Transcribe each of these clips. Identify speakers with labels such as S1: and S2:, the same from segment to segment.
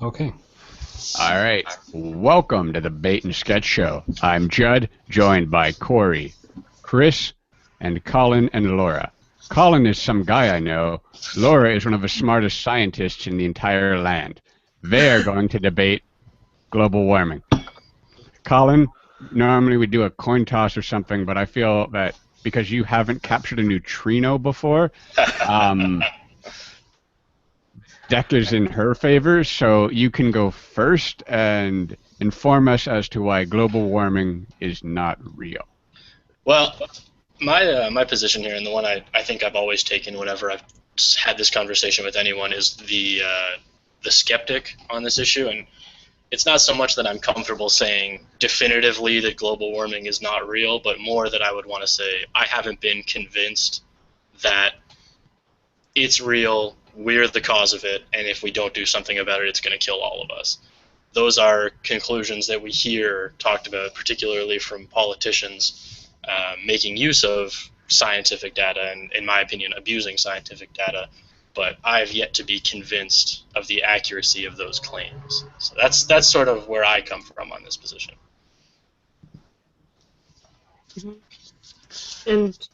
S1: Okay.
S2: All right. Welcome to the Bait and Sketch Show. I'm Judd, joined by Corey, Chris, and Colin and Laura. Colin is some guy I know. Laura is one of the smartest scientists in the entire land. They're going to debate global warming. Colin, normally we do a coin toss or something, but I feel that because you haven't captured a neutrino before, um, deck is in her favor, so you can go first and inform us as to why global warming is not real.
S3: Well, my position here, and the one I think I've always taken whenever I've had this conversation with anyone, is the skeptic on this issue, and it's not so much that I'm comfortable saying definitively that global warming is not real, but more that I would want to say I haven't been convinced that it's real, we're the cause of it, and if we don't do something about it, it's going to kill all of us. Those are conclusions that we hear talked about, particularly from politicians making use of scientific data and, in my opinion, abusing scientific data. But I've yet to be convinced of the accuracy of those claims. So that's sort of where I come from on this position.
S4: And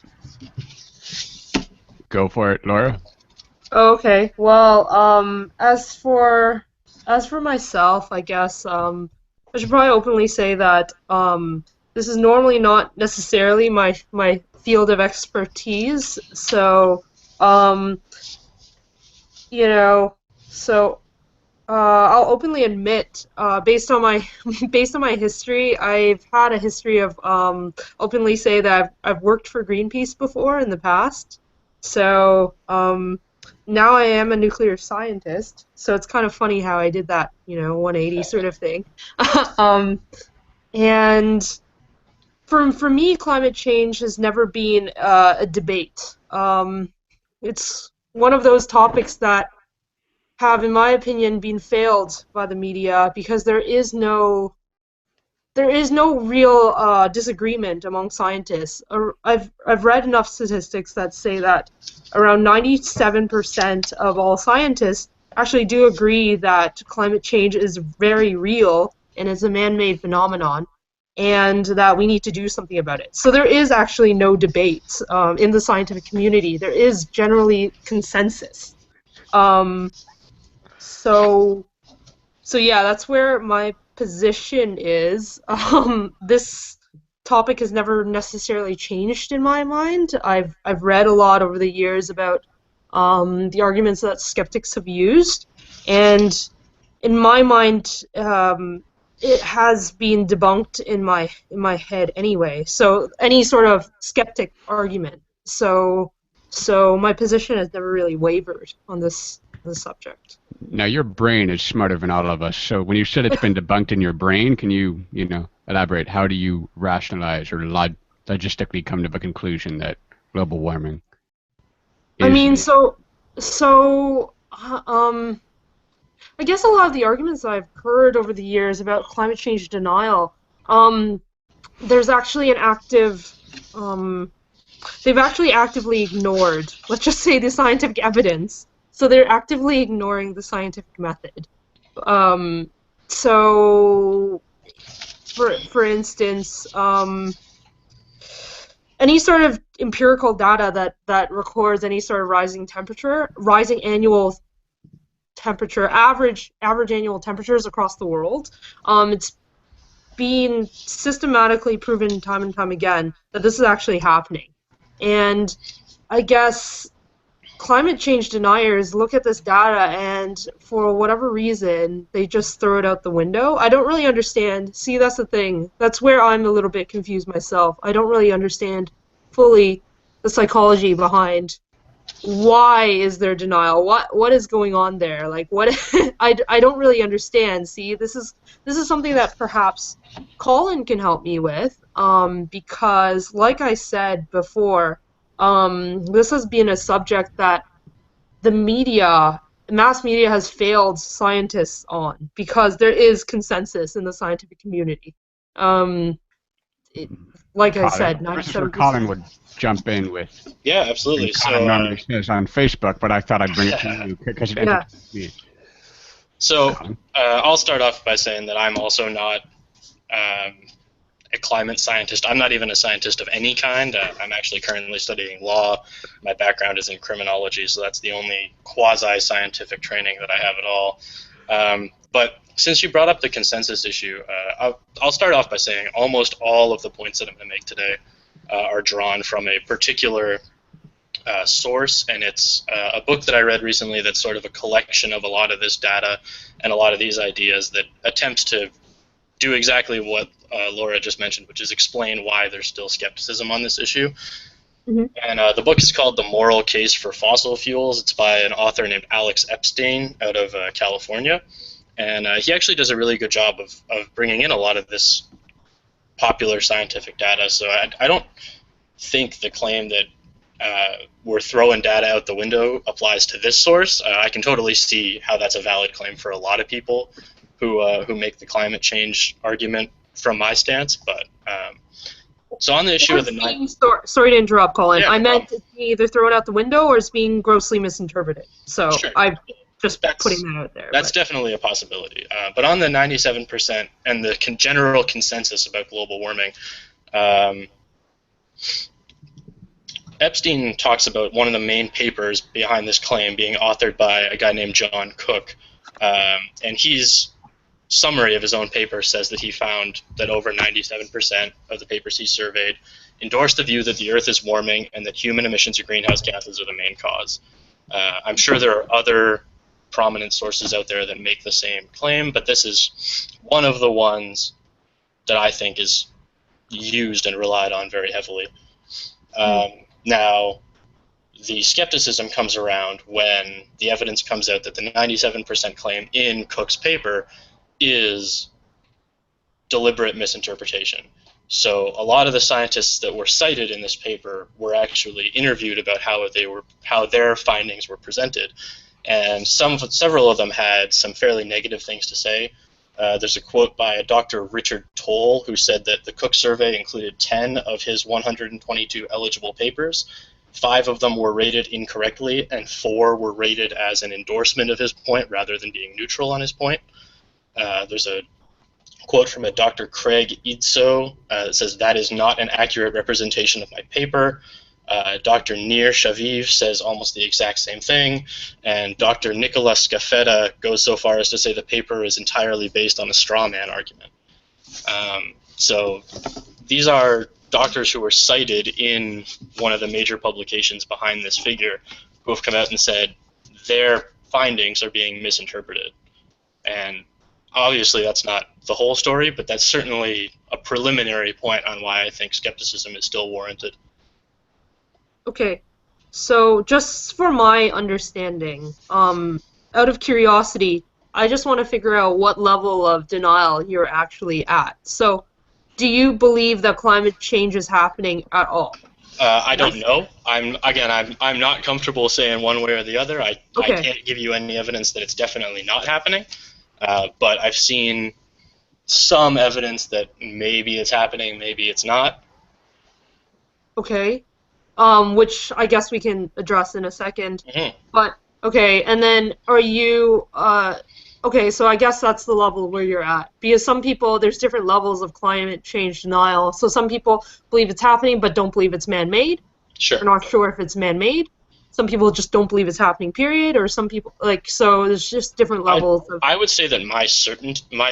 S2: Go for it, Laura.
S4: okay, well, as for myself, I guess I should probably openly say that this is normally not necessarily my field of expertise. So um, you know, so I'll openly admit, based on my based on my history, I've had a history of openly say that I've worked for Greenpeace before in the past. So now I am a nuclear scientist. So it's kind of funny how I did that, 180 sort of thing. um, and for me, climate change has never been a debate. It's one of those topics that have, in my opinion, been failed by the media because there is no real disagreement among scientists. I've read enough statistics that say that around 97% of all scientists actually do agree that climate change is very real and is a man-made phenomenon, and that we need to do something about it. So there is actually no debate in the scientific community. There is generally consensus. Um, so so yeah, that's where my position is. This topic has never necessarily changed in my mind. I've read a lot over the years about the arguments that skeptics have used, and in my mind, it has been debunked in my head anyway. So any sort of skeptic argument. So my position has never really wavered on this subject.
S2: Now, your brain is smarter than all of us. So when you said it's been debunked in your brain, can you, elaborate? How do you rationalize or logistically come to the conclusion that global warming
S4: I
S2: is
S4: mean,
S2: real?
S4: so I guess a lot of the arguments I've heard over the years about climate change denial, um, there's actually an um, they've actually actively ignored, let's just say, the scientific evidence. So they're actively ignoring the scientific method. Um, so, for instance, any sort of empirical data that records any sort of rising annual temperature, average annual temperatures across the world, it's been systematically proven time and time again that this is actually happening. And I guess climate change deniers look at this data and for whatever reason they just throw it out the window. I don't really understand. See, that's the thing. That's where I'm a little bit confused myself. I don't really understand fully the psychology behind why is there denial? What is going on there? Like what I don't really understand. See, this is something that perhaps Colin can help me with, because like I said before, this has been a subject that the media, mass media, has failed scientists on because there is consensus in the scientific community. Um, it, like I
S2: Colin.
S4: said,
S2: This is where Colin
S4: 97%.
S2: would jump in with,
S3: Yeah,
S2: and
S3: absolutely.
S2: Colin
S3: So
S2: normally says on Facebook, but I thought I'd bring it to you because it
S4: Yeah.
S2: entertains me.
S3: So I'll start off by saying that I'm also not a climate scientist. I'm not even a scientist of any kind. I'm actually currently studying law. My background is in criminology, so that's the only quasi-scientific training that I have at all. But since you brought up the consensus issue, I'll start off by saying almost all of the points that I'm going to make today are drawn from a particular source, and it's a book that I read recently that's sort of a collection of a lot of this data and a lot of these ideas that attempts to do exactly what Laura just mentioned, which is explain why there's still skepticism on this issue.
S4: Mm-hmm.
S3: And the book is called The Moral Case for Fossil Fuels. It's by an author named Alex Epstein out of California. And he actually does a really good job of bringing in a lot of this popular scientific data. So I don't think the claim that we're throwing data out the window applies to this source. I can totally see how that's a valid claim for a lot of people who make the climate change argument from my stance. But so on the issue of the
S4: sorry to interrupt, Colin.
S3: Yeah,
S4: I meant it's either thrown out the window or it's being grossly misinterpreted. So
S3: Sure.
S4: I'm just putting that out there.
S3: That's definitely a possibility. But on the 97% and the general consensus about global warming, Epstein talks about one of the main papers behind this claim being authored by a guy named John Cook. And his summary of his own paper says that he found that over 97% of the papers he surveyed endorsed the view that the Earth is warming and that human emissions of greenhouse gases are the main cause. I'm sure there are other prominent sources out there that make the same claim, but this is one of the ones that I think is used and relied on very heavily. Now, the skepticism comes around when the evidence comes out that the 97% claim in Cook's paper is deliberate misinterpretation. So a lot of the scientists that were cited in this paper were actually interviewed about how their findings were presented, and several of them had some fairly negative things to say. There's a quote by a Dr. Richard Toll who said that the Cook survey included 10 of his 122 eligible papers. 5 of them were rated incorrectly, and 4 were rated as an endorsement of his point rather than being neutral on his point. There's a quote from a Dr. Craig Idso that says, "That is not an accurate representation of my paper." Dr. Nir Shaviv says almost the exact same thing, and Dr. Nicolas Scafetta goes so far as to say the paper is entirely based on a straw man argument. So these are doctors who were cited in one of the major publications behind this figure who have come out and said their findings are being misinterpreted. And obviously that's not the whole story, but that's certainly a preliminary point on why I think skepticism is still warranted.
S4: Okay, so just for my understanding, out of curiosity, I just want to figure out what level of denial you're actually at. So, do you believe that climate change is happening at all?
S3: I don't know. I'm not comfortable saying one way or the other. I can't give you any evidence that it's definitely not happening. But I've seen some evidence that maybe it's happening, maybe it's not.
S4: Okay. Which I guess we can address in a second.
S3: Mm-hmm.
S4: But, okay, and then are you, okay, so I guess that's the level where you're at. Because some people, there's different levels of climate change denial. So some people believe it's happening but don't believe it's man-made.
S3: Sure.
S4: They're not sure if it's man-made. Some people just don't believe it's happening, period. Or some people, so there's just different levels of...
S3: I would say that my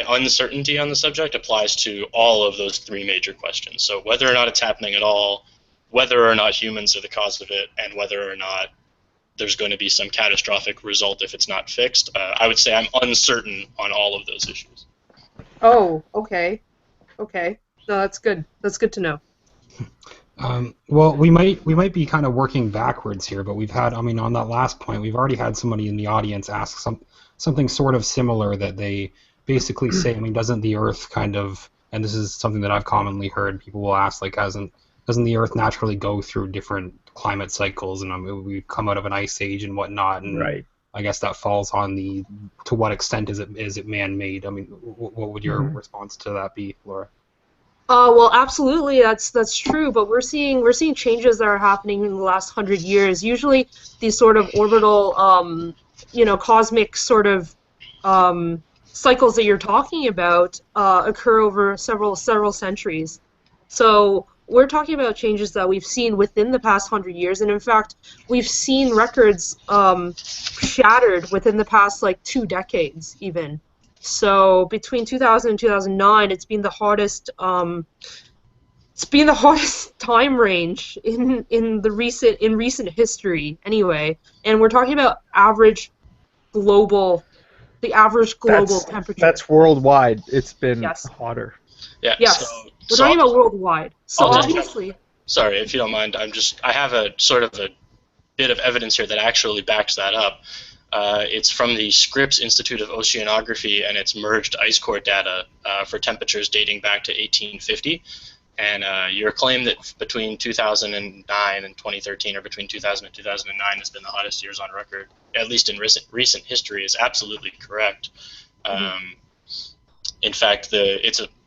S3: uncertainty on the subject applies to all of those 3 major questions. So whether or not it's happening at all, whether or not humans are the cause of it, and whether or not there's going to be some catastrophic result if it's not fixed. I would say I'm uncertain on all of those issues.
S4: Oh, okay. Okay. No, that's good. That's good to know.
S1: Well, we might be kind of working backwards here, but we've had, I mean, on that last point, we've already had somebody in the audience ask something sort of similar, that they basically say, I mean, doesn't the Earth kind of, and this is something that I've commonly heard, people will ask, like, doesn't the Earth naturally go through different climate cycles, and we've come out of an ice age and whatnot, and
S2: Right.
S1: I guess that falls on to what extent is it man-made? I mean, what would your response to that be, Laura?
S4: Well, absolutely, that's true. But we're seeing changes that are happening in the last 100 years. Usually, these sort of orbital, cosmic sort of cycles that you're talking about occur over several centuries. So we're talking about changes that we've seen within the past 100 years, and in fact, we've seen records shattered within the past like 2 decades even. So between 2000 and 2009, it's been the hottest. It's been the hottest time range in recent history, anyway. And we're talking about the average global temperature.
S5: That's worldwide. It's been
S4: Yes.
S5: hotter.
S3: Yeah.
S4: Yes. We're talking about worldwide. So
S3: I'll take
S4: obviously,
S3: Sorry, if you don't mind, I have a sort of a bit of evidence here that actually backs that up. It's from the Scripps Institute of Oceanography and its merged ice core data for temperatures dating back to 1850. And your claim that between 2009 and 2013, or between 2000 and 2009, has been the hottest years on record, at least in recent history, is absolutely correct. In fact,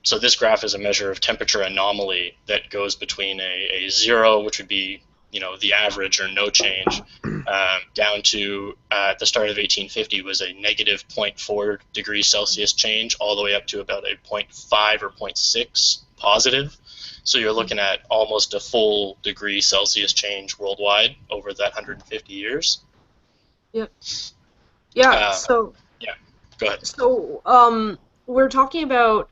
S3: so this graph is a measure of temperature anomaly that goes between a 0, which would be the average or no change, down to at the start of 1850 was a negative 0.4 degrees Celsius change, all the way up to about a 0.5 or 0.6 positive. So you're looking at almost a full degree Celsius change worldwide over that 150 years.
S4: Yep. Yeah.
S3: Go ahead.
S4: So we're talking about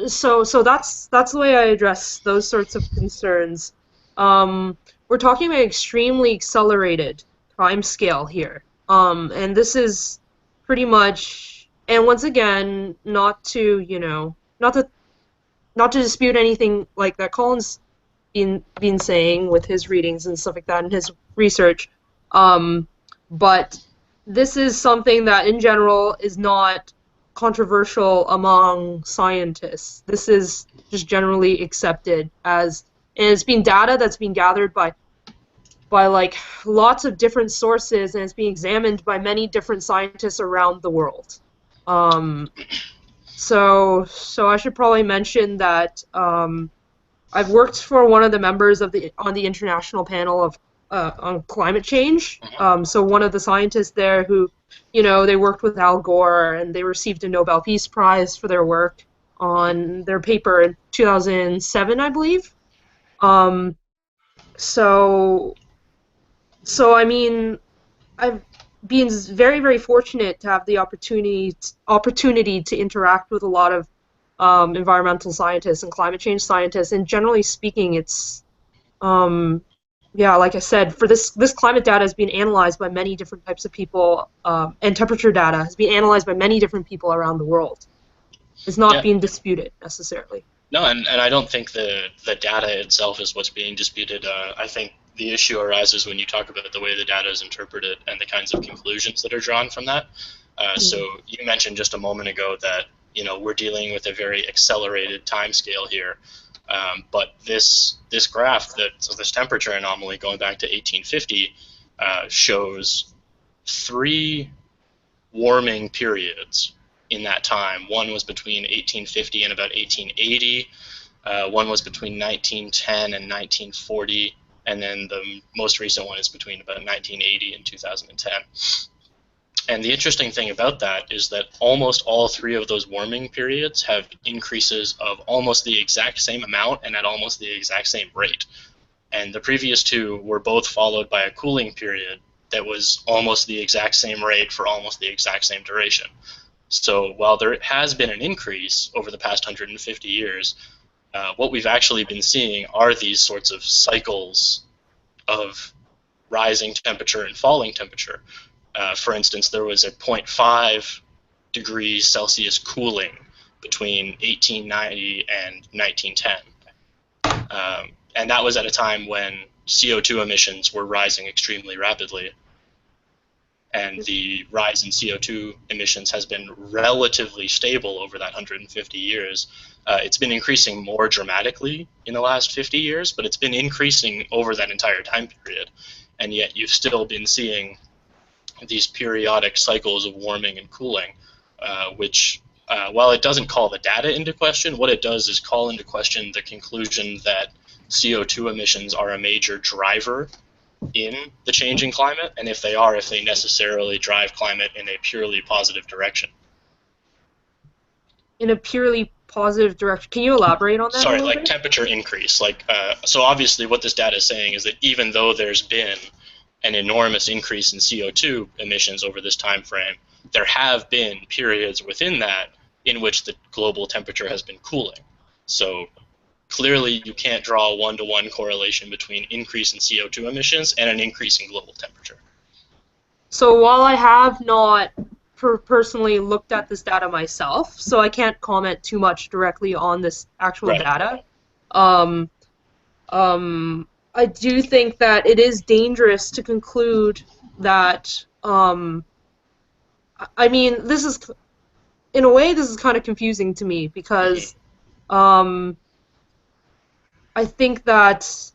S4: so that's the way I address those sorts of concerns. We're talking about extremely accelerated time scale here, and this is pretty much, and once again, not to dispute anything like that Colin's been saying with his readings and stuff like that and his research, but this is something that in general is not controversial among scientists. This is just generally accepted as, and it's been data that's been gathered by like lots of different sources, and it's being examined by many different scientists around the world. So I should probably mention that I've worked for one of the members on the international panel of on climate change. So one of the scientists there who, they worked with Al Gore, and they received a Nobel Peace Prize for their work on their paper in 2007, I believe. So I mean, I've been very, very fortunate to have the opportunity to interact with a lot of environmental scientists and climate change scientists, and generally speaking, it's like I said, for this climate data has been analyzed by many different types of people, and temperature data has been analyzed by many different people around the world. It's not being disputed necessarily.
S3: No, and I don't think the data itself is what's being disputed. I think the issue arises when you talk about the way the data is interpreted and the kinds of conclusions that are drawn from that. So you mentioned just a moment ago that we're dealing with a very accelerated time scale here, but this graph, this temperature anomaly going back to 1850, shows 3 warming periods in that time. One was between 1850 and about 1880. One was between 1910 and 1940. And then the most recent one is between about 1980 and 2010. And the interesting thing about that is that almost all 3 of those warming periods have increases of almost the exact same amount and at almost the exact same rate. And the previous 2 were both followed by a cooling period that was almost the exact same rate for almost the exact same duration. So while there has been an increase over the past 150 years, what we've actually been seeing are these sorts of cycles of rising temperature and falling temperature. For instance, there was a 0.5 degrees Celsius cooling between 1890 and 1910. And that was at a time when CO2 emissions were rising extremely rapidly. And the rise in CO2 emissions has been relatively stable over that 150 years. It's been increasing more dramatically in the last 50 years, but it's been increasing over that entire time period. And yet you've still been seeing these periodic cycles of warming and cooling, which, while it doesn't call the data into question, what it does is call into question the conclusion that CO2 emissions are a major driver in the changing climate, and if they necessarily drive climate in a purely positive direction.
S4: in a purely positive direction. Can you elaborate on that a
S3: Sorry,
S4: little
S3: like
S4: bit?
S3: temperature increase. So obviously what this data is saying is that even though there's been an enormous increase in CO2 emissions over this time frame, there have been periods within that in which the global temperature has been cooling. So clearly you can't draw a one-to-one correlation between increase in CO2 emissions and an increase in global temperature.
S4: So while I have not personally looked at this data myself, so I can't comment too much directly on this actual
S3: Right.
S4: data, um, I do think that it is dangerous to conclude that, I mean, this is, in a way, this is kind of confusing to me because I think that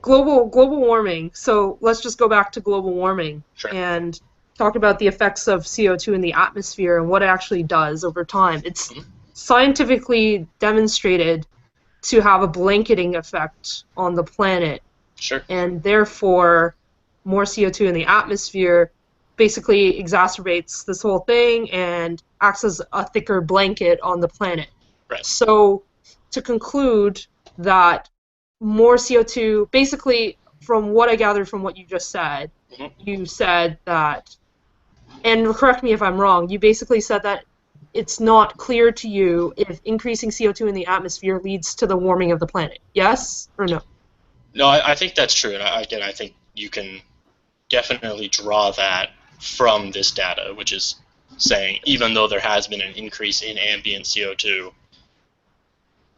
S4: global warming, so let's just go back to global warming
S3: Sure.
S4: and talk about the effects of CO2 in the atmosphere and what it actually does over time. It's scientifically demonstrated to have a blanketing effect on the planet,
S3: Sure.
S4: and therefore more CO2 in the atmosphere basically exacerbates this whole thing and acts as a thicker blanket on the planet.
S3: Right.
S4: So to conclude that more CO2, basically from what I gathered from what you just said, you said that, and correct me if I'm wrong, you basically said that it's not clear to you if increasing CO2 in the atmosphere leads to the warming of the planet. Yes or no?
S3: No, I think that's true. And again, I think you can definitely draw that from this data, which is saying even though there has been an increase in ambient CO2,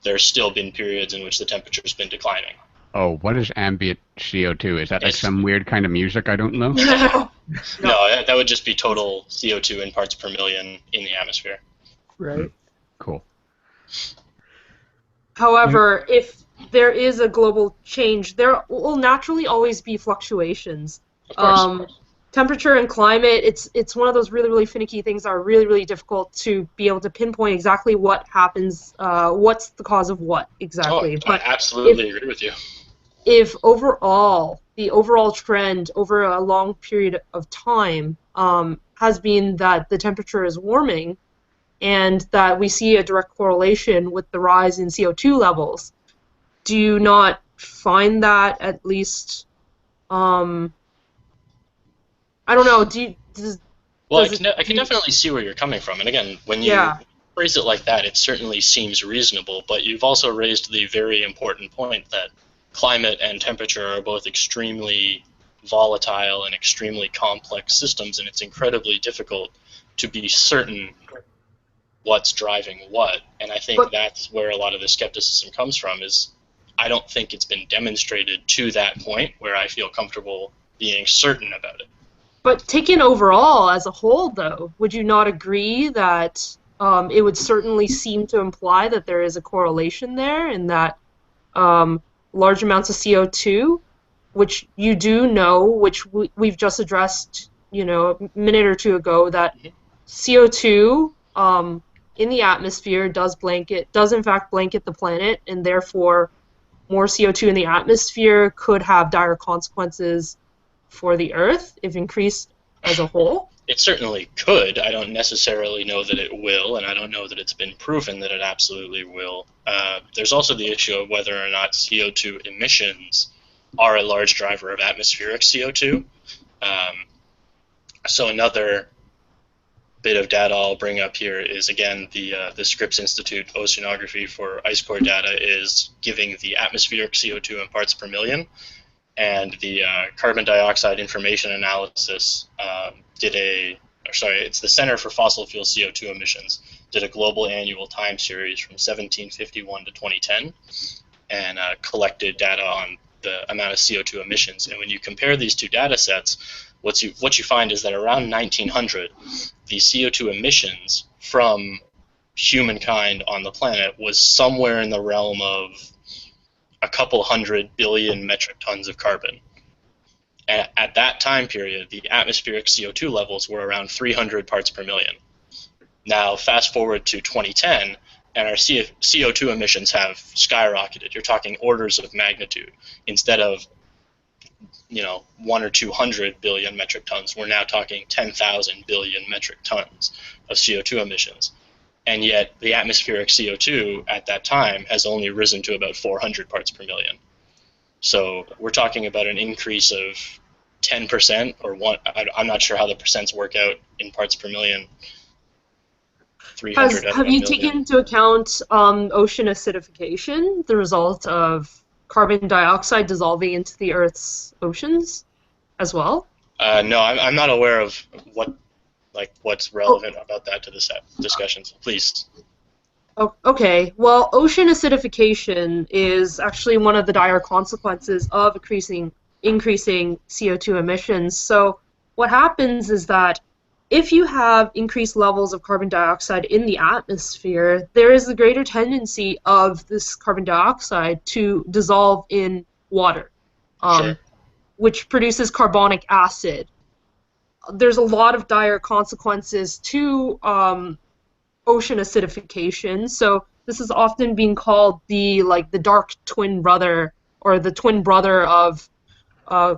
S3: there's still been periods in which the temperature has been declining.
S2: Oh, what is ambient CO2? Is that like
S3: It's-
S2: some weird kind of music I don't know?
S3: No, that would just be total CO2 in parts per million in the atmosphere.
S5: Right.
S2: Cool.
S4: However, if there is a global change, there will naturally always be fluctuations.
S3: Of course.
S4: Temperature and climate, it's one of those really, really finicky things that are really, really difficult to be able to pinpoint exactly what happens, what's the cause of what exactly.
S3: Oh, I absolutely agree with you.
S4: If overall, the overall trend over a long period of time has been that the temperature is warming and that we see a direct correlation with the rise in CO2 levels, do you not find that at least, I don't know,
S3: Well, I can definitely see where you're coming from. And again, when you phrase it like that, it certainly seems reasonable. But you've also raised the very important point that climate and temperature are both extremely volatile and extremely complex systems, and it's incredibly difficult to be certain what's driving what. And I think that's where a lot of the skepticism comes from, is I don't think it's been demonstrated to that point where I feel comfortable being certain about it.
S4: But taken overall as a whole, though, would you not agree that it would certainly seem to imply that there is a correlation there, and that large amounts of CO2, which you do know, which we've just addressed, a minute or two ago, that CO2 in the atmosphere does in fact blanket the planet, and therefore more CO2 in the atmosphere could have dire consequences for the Earth if increased as a whole?
S3: It certainly could. I don't necessarily know that it will, and I don't know that it's been proven that it absolutely will. There's also the issue of whether or not CO2 emissions are a large driver of atmospheric CO2. So another bit of data I'll bring up here is, again, the Scripps Institute Oceanography for ice core data is giving the atmospheric CO2 in parts per million. And the carbon dioxide information analysis it's the Center for Fossil Fuel CO2 Emissions, did a global annual time series from 1751 to 2010 and collected data on the amount of CO2 emissions. And when you compare these two data sets, what you find is that around 1900, the CO2 emissions from humankind on the planet was somewhere in the realm of a couple 100 billion metric tons of carbon. At that time period, the atmospheric CO2 levels were around 300 parts per million. Now, fast forward to 2010, and our CO2 emissions have skyrocketed. You're talking orders of magnitude. Instead of 1 or 200 billion metric tons, we're now talking 10,000 billion metric tons of CO2 emissions. and yet the atmospheric CO2 at that time has only risen to about 400 parts per million. So we're talking about an increase of 10% or one. I'm not sure how the percents work out in parts per million. 300
S4: Have you taken into account ocean acidification, the result of carbon dioxide dissolving into the Earth's oceans as well?
S3: No, I'm not aware of what's relevant about that to this discussion. So please.
S4: Oh, okay. Well, ocean acidification is actually one of the dire consequences of increasing CO2 emissions. So what happens is that if you have increased levels of carbon dioxide in the atmosphere, there is a greater tendency of this carbon dioxide to dissolve in water,
S3: Sure.
S4: which produces carbonic acid. There's a lot of dire consequences to ocean acidification. So this is often being called the dark twin brother, or the twin brother of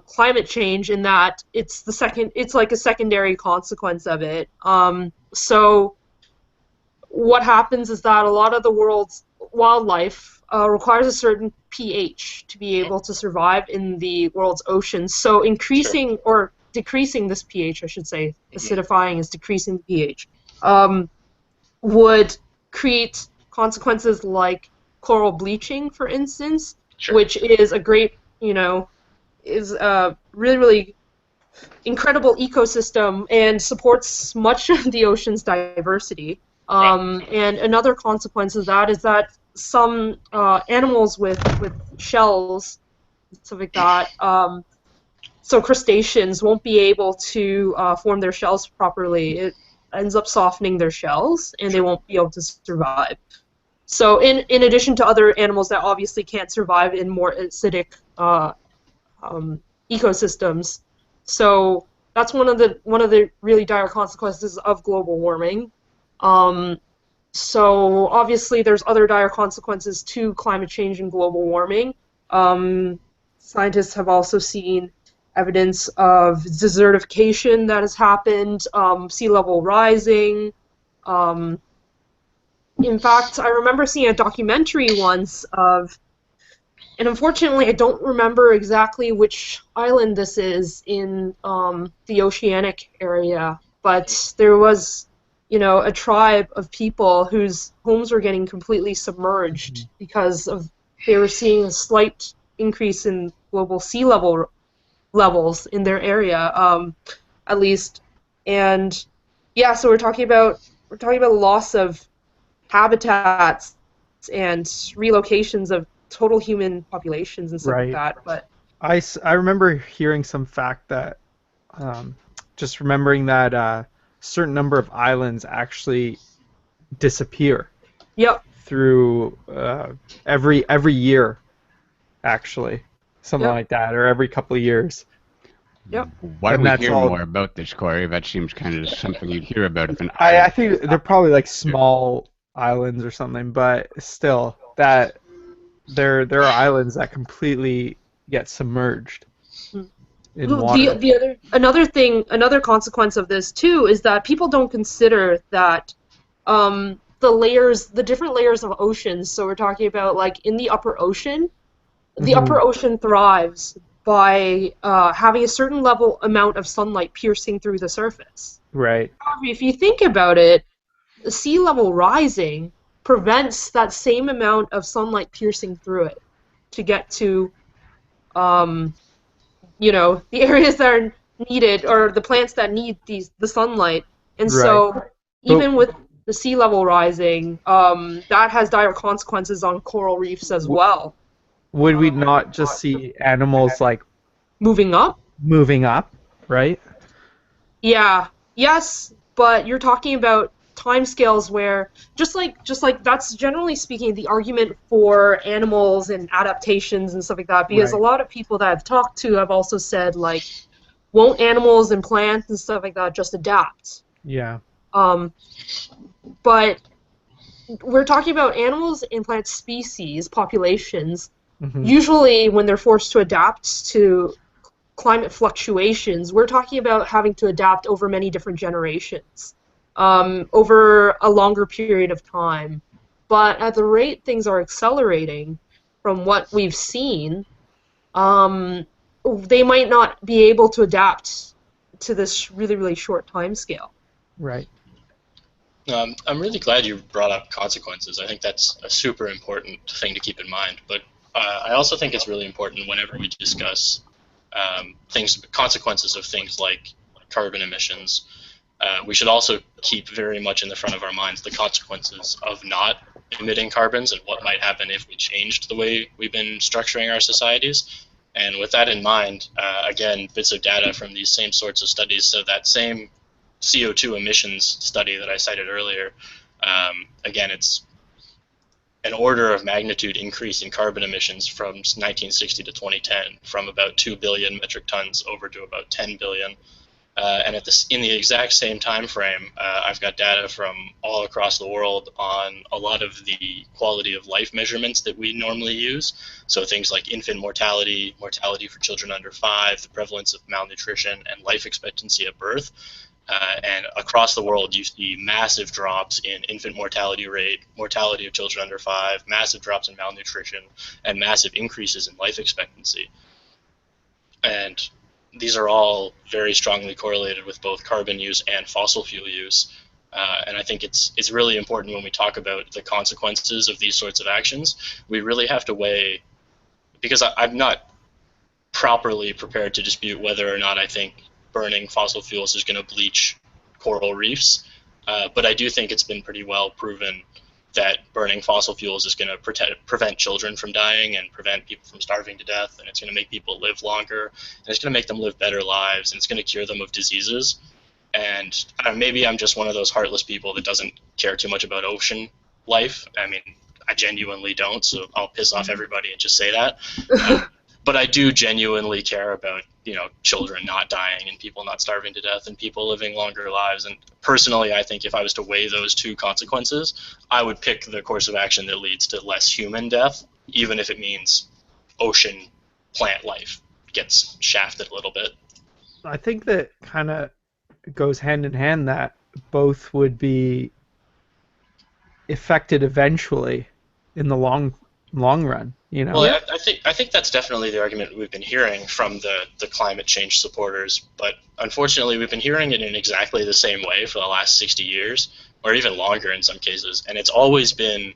S4: climate change, in that it's like a secondary consequence of it. So what happens is that a lot of the world's wildlife requires a certain pH to be able to survive in the world's oceans. So increasing or decreasing this pH, I should say, acidifying is decreasing the pH, would create consequences like coral bleaching, for instance, which is a great, is a really, really incredible ecosystem and supports much of the ocean's diversity. And another consequence of that is that some animals with shells, stuff like that, so crustaceans won't be able to form their shells properly. It ends up softening their shells, and they won't be able to survive. So in addition to other animals that obviously can't survive in more acidic ecosystems. So that's one of the really dire consequences of global warming. So obviously there's other dire consequences to climate change and global warming. Scientists have also seen evidence of desertification that has happened, sea level rising. In fact, I remember seeing a documentary once of, and unfortunately I don't remember exactly which island this is in the oceanic area, but there was, a tribe of people whose homes were getting completely submerged because they were seeing a slight increase in global sea levels in their area, at least. And yeah, so we're talking about loss of habitats and relocations of total human populations and stuff like that. But
S5: I remember hearing some fact that just remembering that a certain number of islands actually disappear.
S4: Yep.
S5: Through every year, actually, something like that, or every couple of years.
S4: Yep.
S2: Why don't we hear more about this, Corey? That seems kind of something you'd hear about if an island.
S5: I think they're probably like small islands or something, but still, that there are islands that completely get submerged in water.
S4: Another consequence of this too is that people don't consider that the different layers of oceans. So we're talking about like in the upper ocean, the upper ocean thrives by having a certain amount of sunlight piercing through the surface.
S5: Right.
S4: If you think about it, the sea level rising prevents that same amount of sunlight piercing through it to get to, the areas that are needed, or the plants that need the sunlight. And so even with the sea level rising, that has dire consequences on coral reefs as well.
S5: Would we not just see animals like
S4: moving up,
S5: right?
S4: Yeah. Yes, but you're talking about timescales where just like that's generally speaking the argument for animals and adaptations and stuff like that, because a lot of people that I've talked to have also said, like, won't animals and plants and stuff like that just adapt?
S5: Yeah.
S4: But we're talking about animals and plant species, populations. Usually when they're forced to adapt to climate fluctuations, we're talking about having to adapt over many different generations. over a longer period of time. But at the rate things are accelerating from what we've seen, they might not be able to adapt to this really, really short time scale.
S5: Right.
S3: I'm really glad you brought up consequences. I think that's a super important thing to keep in mind. But I also think it's really important whenever we discuss consequences of things like carbon emissions. We should also keep very much in the front of our minds the consequences of not emitting carbons and what might happen if we changed the way we've been structuring our societies. And with that in mind, again, bits of data from these same sorts of studies. So that same CO2 emissions study that I cited earlier, again, it's an order of magnitude increase in carbon emissions from 1960 to 2010, from about 2 billion metric tons over to about 10 billion. And in the exact same time frame, I've got data from all across the world on a lot of the quality of life measurements that we normally use. So things like infant mortality, mortality for children under 5, the prevalence of malnutrition, and life expectancy at birth. And across the world, you see massive drops in infant mortality rate, mortality of children under 5, massive drops in malnutrition, and massive increases in life expectancy. And these are all very strongly correlated with both carbon use and fossil fuel use. And I think it's really important when we talk about the consequences of these sorts of actions, we really have to weigh, because I'm not properly prepared to dispute whether or not I think burning fossil fuels is going to bleach coral reefs, but I do think it's been pretty well proven that burning fossil fuels is going to prevent children from dying and prevent people from starving to death, and it's going to make people live longer, and it's going to make them live better lives, and it's going to cure them of diseases. And maybe I'm just one of those heartless people that doesn't care too much about ocean life. I mean, I genuinely don't, so I'll piss off everybody and just say that. But I do genuinely care about, children not dying and people not starving to death and people living longer lives. And personally, I think if I was to weigh those two consequences, I would pick the course of action that leads to less human death, even if it means ocean plant life gets shafted a little bit.
S5: I think that kind of goes hand in hand, that both would be affected eventually in the long run.
S3: Well, I think that's definitely the argument we've been hearing from the climate change supporters, but unfortunately we've been hearing it in exactly the same way for the last 60 years, or even longer in some cases, and it's always been,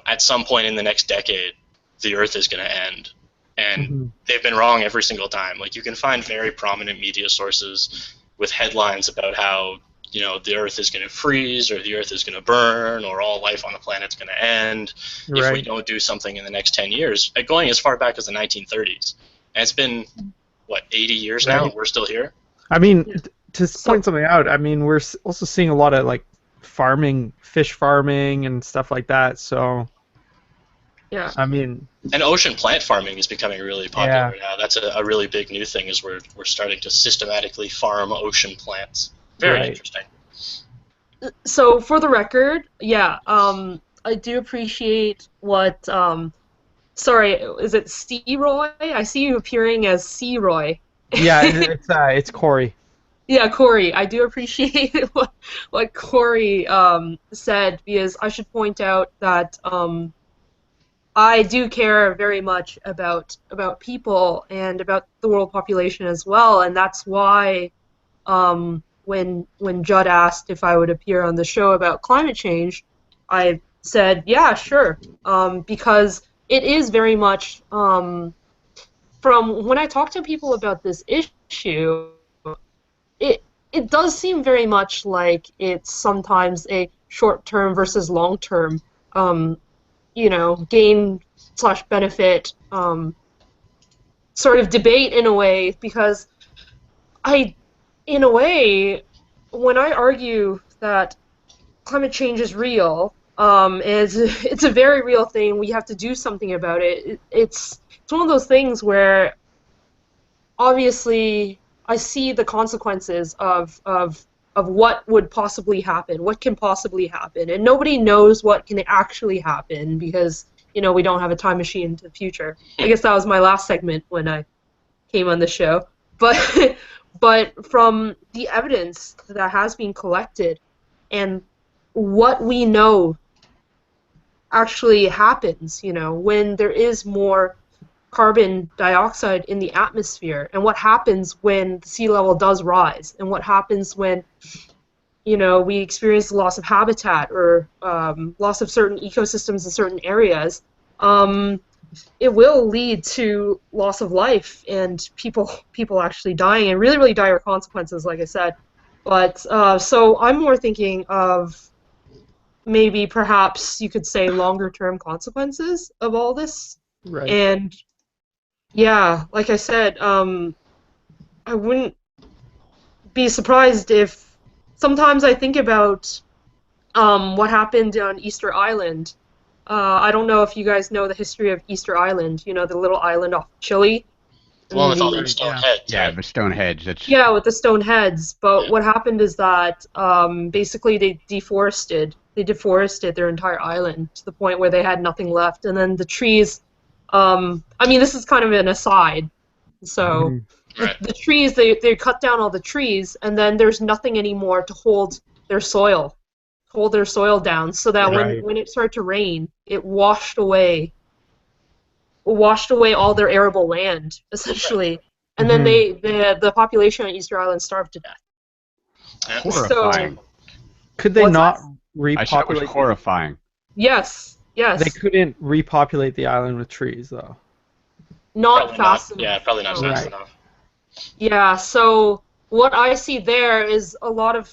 S3: at some point in the next decade, the Earth is going to end, and they've been wrong every single time. Like, you can find very prominent media sources with headlines about how the Earth is going to freeze, or the Earth is going to burn, or all life on the planet's going to end if we don't do something in the next 10 years, going as far back as the 1930s. And it's been, 80 years now, and we're still here?
S5: I mean, to point something out, I mean, we're also seeing a lot of, farming, fish farming and stuff like that, so...
S4: Yeah.
S5: I mean...
S3: And ocean plant farming is becoming really popular now. That's a really big new thing, is we're starting to systematically farm ocean plants. Very interesting.
S4: So, for the record, I do appreciate what, sorry, is it C-Roy? I see you appearing as C-Roy.
S5: Yeah, it's Corey.
S4: Yeah, Corey. I do appreciate what Corey said, because I should point out that I do care very much about people and about the world population as well, and that's why when Judd asked if I would appear on the show about climate change, I said, yeah, sure, because it is very much, from when I talk to people about this issue, it does seem very much like it's sometimes a short-term versus long-term, gain/benefit sort of debate in a way, because in a way, when I argue that climate change is real, it's a very real thing, we have to do something about it. It's one of those things where, obviously, I see the consequences of what would possibly happen, what can possibly happen, and nobody knows what can actually happen because, we don't have a time machine into the future. I guess that was my last segment when I came on the show, but from the evidence that has been collected, and what we know actually happens, when there is more carbon dioxide in the atmosphere, and what happens when the sea level does rise, and what happens when we experience the loss of habitat or loss of certain ecosystems in certain areas. It will lead to loss of life and people actually dying, and really, really dire consequences, like I said. But so I'm more thinking of maybe perhaps you could say longer term consequences of all this.
S5: Right.
S4: And yeah, like I said, I wouldn't be surprised if sometimes I think about what happened on Easter Island. I don't know if you guys know the history of Easter Island, the little island off Chile.
S3: The one with all the stone heads.
S2: Yeah, the stone heads.
S4: Yeah, with the stone heads. But what happened is that basically they deforested. They deforested their entire island to the point where they had nothing left. And then the trees, this is kind of an aside. So the trees, they cut down all the trees, and then there's nothing anymore to hold their soil down, so that when it started to rain, it washed away all their arable land, essentially. And then the population on Easter Island starved to death.
S2: Horrifying.
S4: So,
S5: could they not repopulate?
S2: I saw it was horrifying.
S4: Yes.
S5: They couldn't repopulate the island with trees, though.
S4: Not fast enough.
S3: Yeah, probably not fast enough.
S4: Yeah, so what I see there is a lot of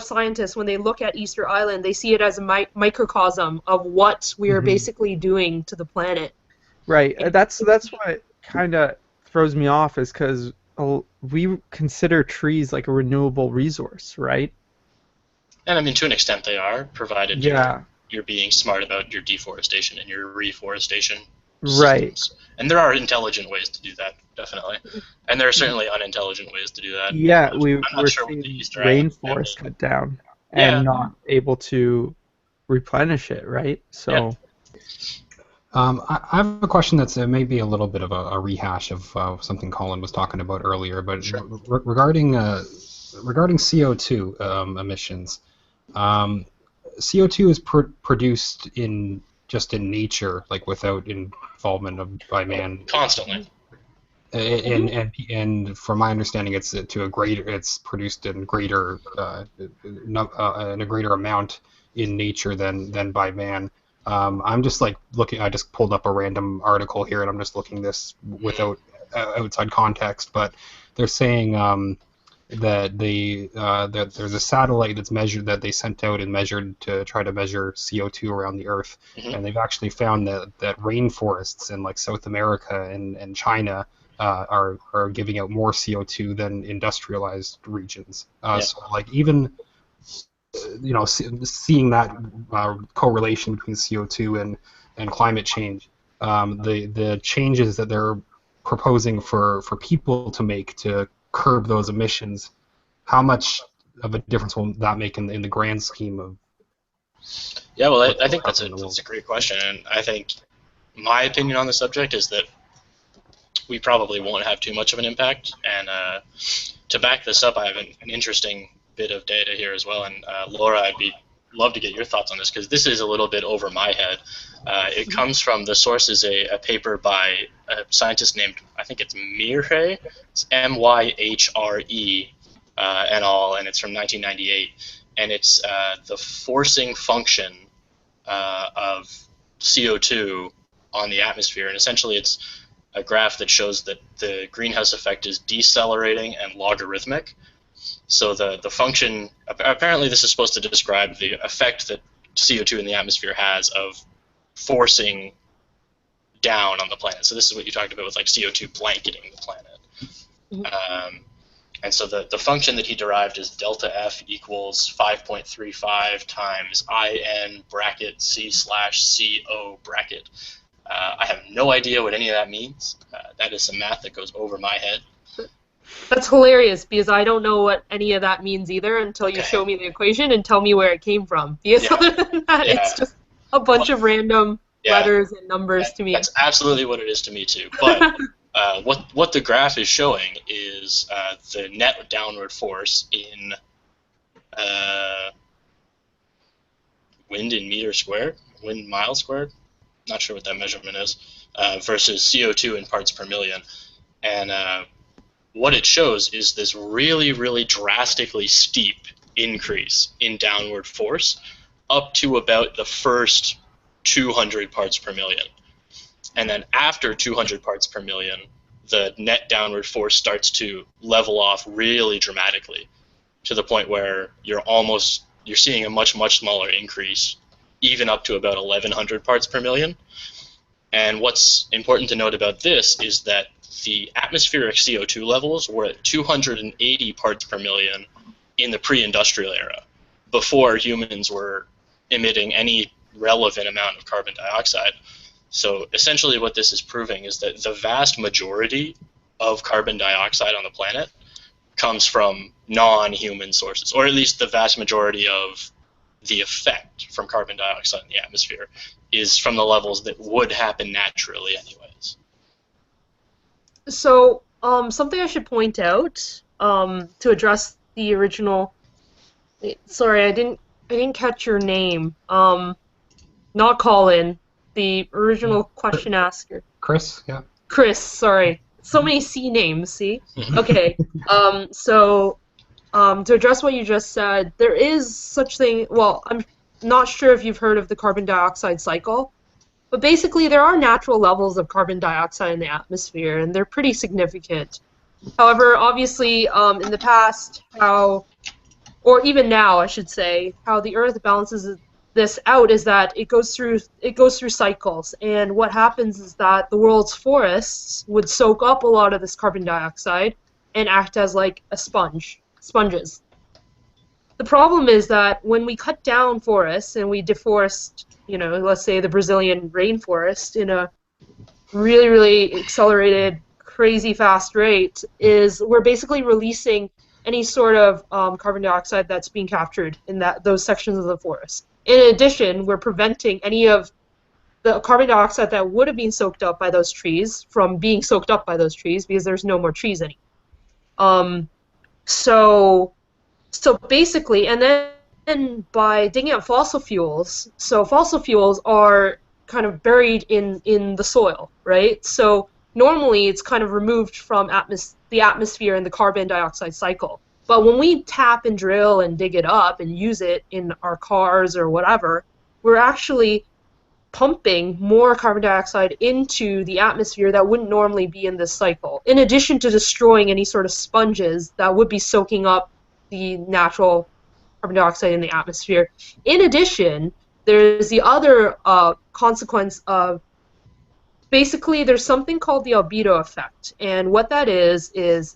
S4: scientists, when they look at Easter Island, they see it as a microcosm of what we are basically doing to the planet.
S5: Right. That's what kind of throws me off, is because we consider trees like a renewable resource, right?
S3: And to an extent they are, provided you're being smart about your deforestation and your reforestation systems.
S5: Right.
S3: And there are intelligent ways to do that, definitely. And there are certainly unintelligent ways to do that.
S5: Yeah, we're
S3: sure
S5: seeing rainforest cut down and not able to replenish it, right? So.
S1: I have a question that's maybe a little bit of a rehash of something Colin was talking about earlier, but regarding CO2 emissions, CO2 is produced in nature, like without involvement by man.
S3: Constantly.
S1: And from my understanding, it's produced in greater in a greater amount in nature than by man. I'm just looking. I just pulled up a random article here, and I'm just looking this without outside context. But they're saying that that there's a satellite that they sent out and measured to try to measure CO2 around the Earth, and they've actually found that rainforests in South America and China are giving out more CO2 than industrialized regions. So even seeing that correlation between CO2 and climate change, the changes that they're proposing for people to make to curb those emissions, how much of a difference will that make in the grand scheme of?
S3: Yeah, well, I think that's a great question, and I think my opinion on the subject is that we probably won't have too much of an impact. And to back this up, I have an interesting bit of data here as well, and Laura, I'd love to get your thoughts on this, because this is a little bit over my head. It comes from, the source is a paper by a scientist named, I think it's Myhre, it's Myhre, and all, and it's from 1998, and it's the forcing function of CO2 on the atmosphere, and essentially it's a graph that shows that the greenhouse effect is decelerating and logarithmic. So the function, apparently this is supposed to describe the effect that CO2 in the atmosphere has of forcing down on the planet. So this is what you talked about with CO2 blanketing the planet. And so the function that he derived is delta F equals 5.35 times IN bracket C/CO bracket. I have no idea what any of that means. That is some math that goes over my head.
S4: That's hilarious, because I don't know what any of that means either until you show me the equation and tell me where it came from. Because other than that, it's just a bunch of random letters and numbers to me.
S3: That's absolutely what it is to me too. But what the graph is showing is the net downward force in wind in meter squared, wind mile squared, not sure what that measurement is, versus CO2 in parts per million. And what it shows is this really, really drastically steep increase in downward force up to about the first 200 parts per million. And then after 200 parts per million, the net downward force starts to level off really dramatically to the point where you're seeing a much, much smaller increase, even up to about 1100 parts per million. And what's important to note about this is that the atmospheric CO2 levels were at 280 parts per million in the pre-industrial era, before humans were emitting any relevant amount of carbon dioxide. So essentially what this is proving is that the vast majority of carbon dioxide on the planet comes from non-human sources, or at least the vast majority of the effect from carbon dioxide in the atmosphere is from the levels that would happen naturally anyways.
S4: So something I should point out to address the original. Sorry, I didn't catch your name. Not Colin. The original question asker.
S1: Chris, yeah.
S4: Chris, sorry. So many C names, see? Okay. So to address what you just said, there is such thing, well, I'm not sure if you've heard of the carbon dioxide cycle, but basically there are natural levels of carbon dioxide in the atmosphere, and they're pretty significant. However, obviously, in the past, or even now, I should say, how the Earth balances this out is that it goes through cycles, and what happens is that the world's forests would soak up a lot of this carbon dioxide and act as like a sponges. The problem is that when we cut down forests and we deforest, let's say the Brazilian rainforest in a really, really accelerated, crazy fast rate, is we're basically releasing any sort of carbon dioxide that's being captured in those sections of the forest. In addition, we're preventing any of the carbon dioxide that would have been soaked up by those trees from being soaked up by those trees because there's no more trees anymore. So basically, and then by digging up fossil fuels, so fossil fuels are kind of buried in the soil, right? So normally it's kind of removed from the atmosphere and the carbon dioxide cycle. But when we tap and drill and dig it up and use it in our cars or whatever, we're actually pumping more carbon dioxide into the atmosphere that wouldn't normally be in this cycle, in addition to destroying any sort of sponges that would be soaking up the natural carbon dioxide in the atmosphere. In addition, there's the other consequence of basically there's something called the albedo effect, and what that is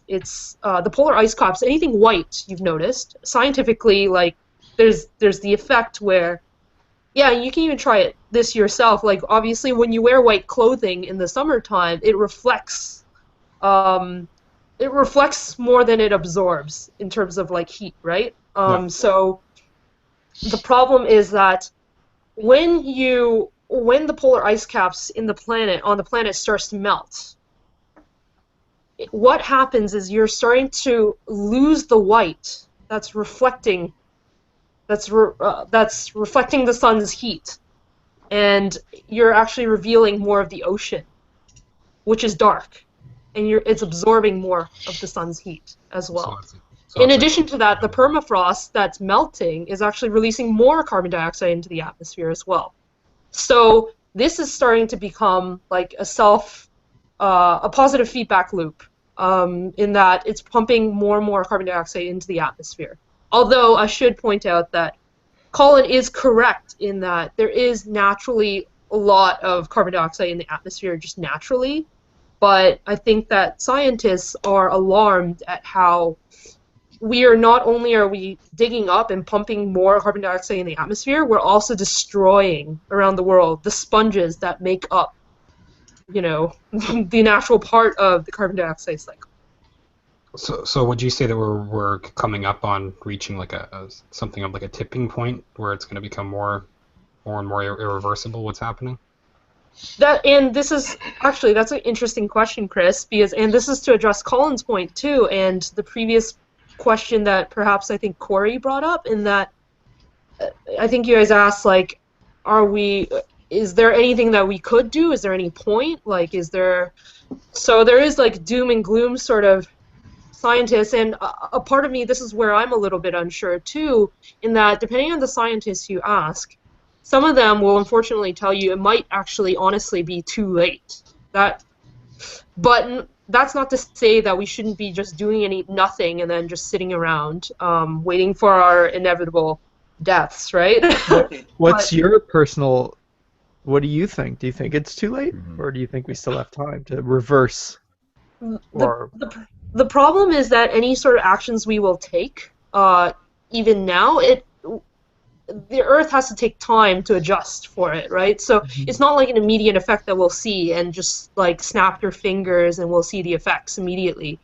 S4: it's the polar ice caps, anything white you've noticed, scientifically, like there's the effect where, yeah, you can even try this yourself, like obviously when you wear white clothing in the summertime, it reflects more than it absorbs in terms of like heat, right? Yeah. So the problem is that when the polar ice caps on the planet starts to melt, what happens is you're starting to lose the white that's reflecting the sun's heat, and you're actually revealing more of the ocean, which is dark, and it's absorbing more of the sun's heat as well. In addition to that, the permafrost that's melting is actually releasing more carbon dioxide into the atmosphere as well. So this is starting to become like a positive feedback loop, in that it's pumping more and more carbon dioxide into the atmosphere. Although I should point out that Colin is correct in that there is naturally a lot of carbon dioxide in the atmosphere just naturally, but I think that scientists are alarmed at how not only are we digging up and pumping more carbon dioxide in the atmosphere, we're also destroying around the world the sponges that make up, the natural part of the carbon dioxide cycle.
S1: So would you say that we're coming up on reaching like something of like a tipping point where it's going to become more and more irreversible? What's happening?
S4: That's an interesting question, Chris, and this is to address Colin's point too, and the previous question that perhaps I think Corey brought up, in that I think you guys asked, like, is there anything that we could do? Is there any point? Like, so there is, like, doom and gloom sort of scientists, and a part of me, this is where I'm a little bit unsure too, in that depending on the scientists you ask, some of them will unfortunately tell you it might actually honestly be too late. But that's not to say that we shouldn't be just doing nothing and then just sitting around waiting for our inevitable deaths, right?
S5: What's your personal... What do you think? Do you think it's too late, or do you think we still have time to reverse?
S4: The problem is that any sort of actions we will take, even now, the Earth has to take time to adjust for it, right? So it's not like an immediate effect that we'll see and just like snap your fingers and we'll see the effects immediately.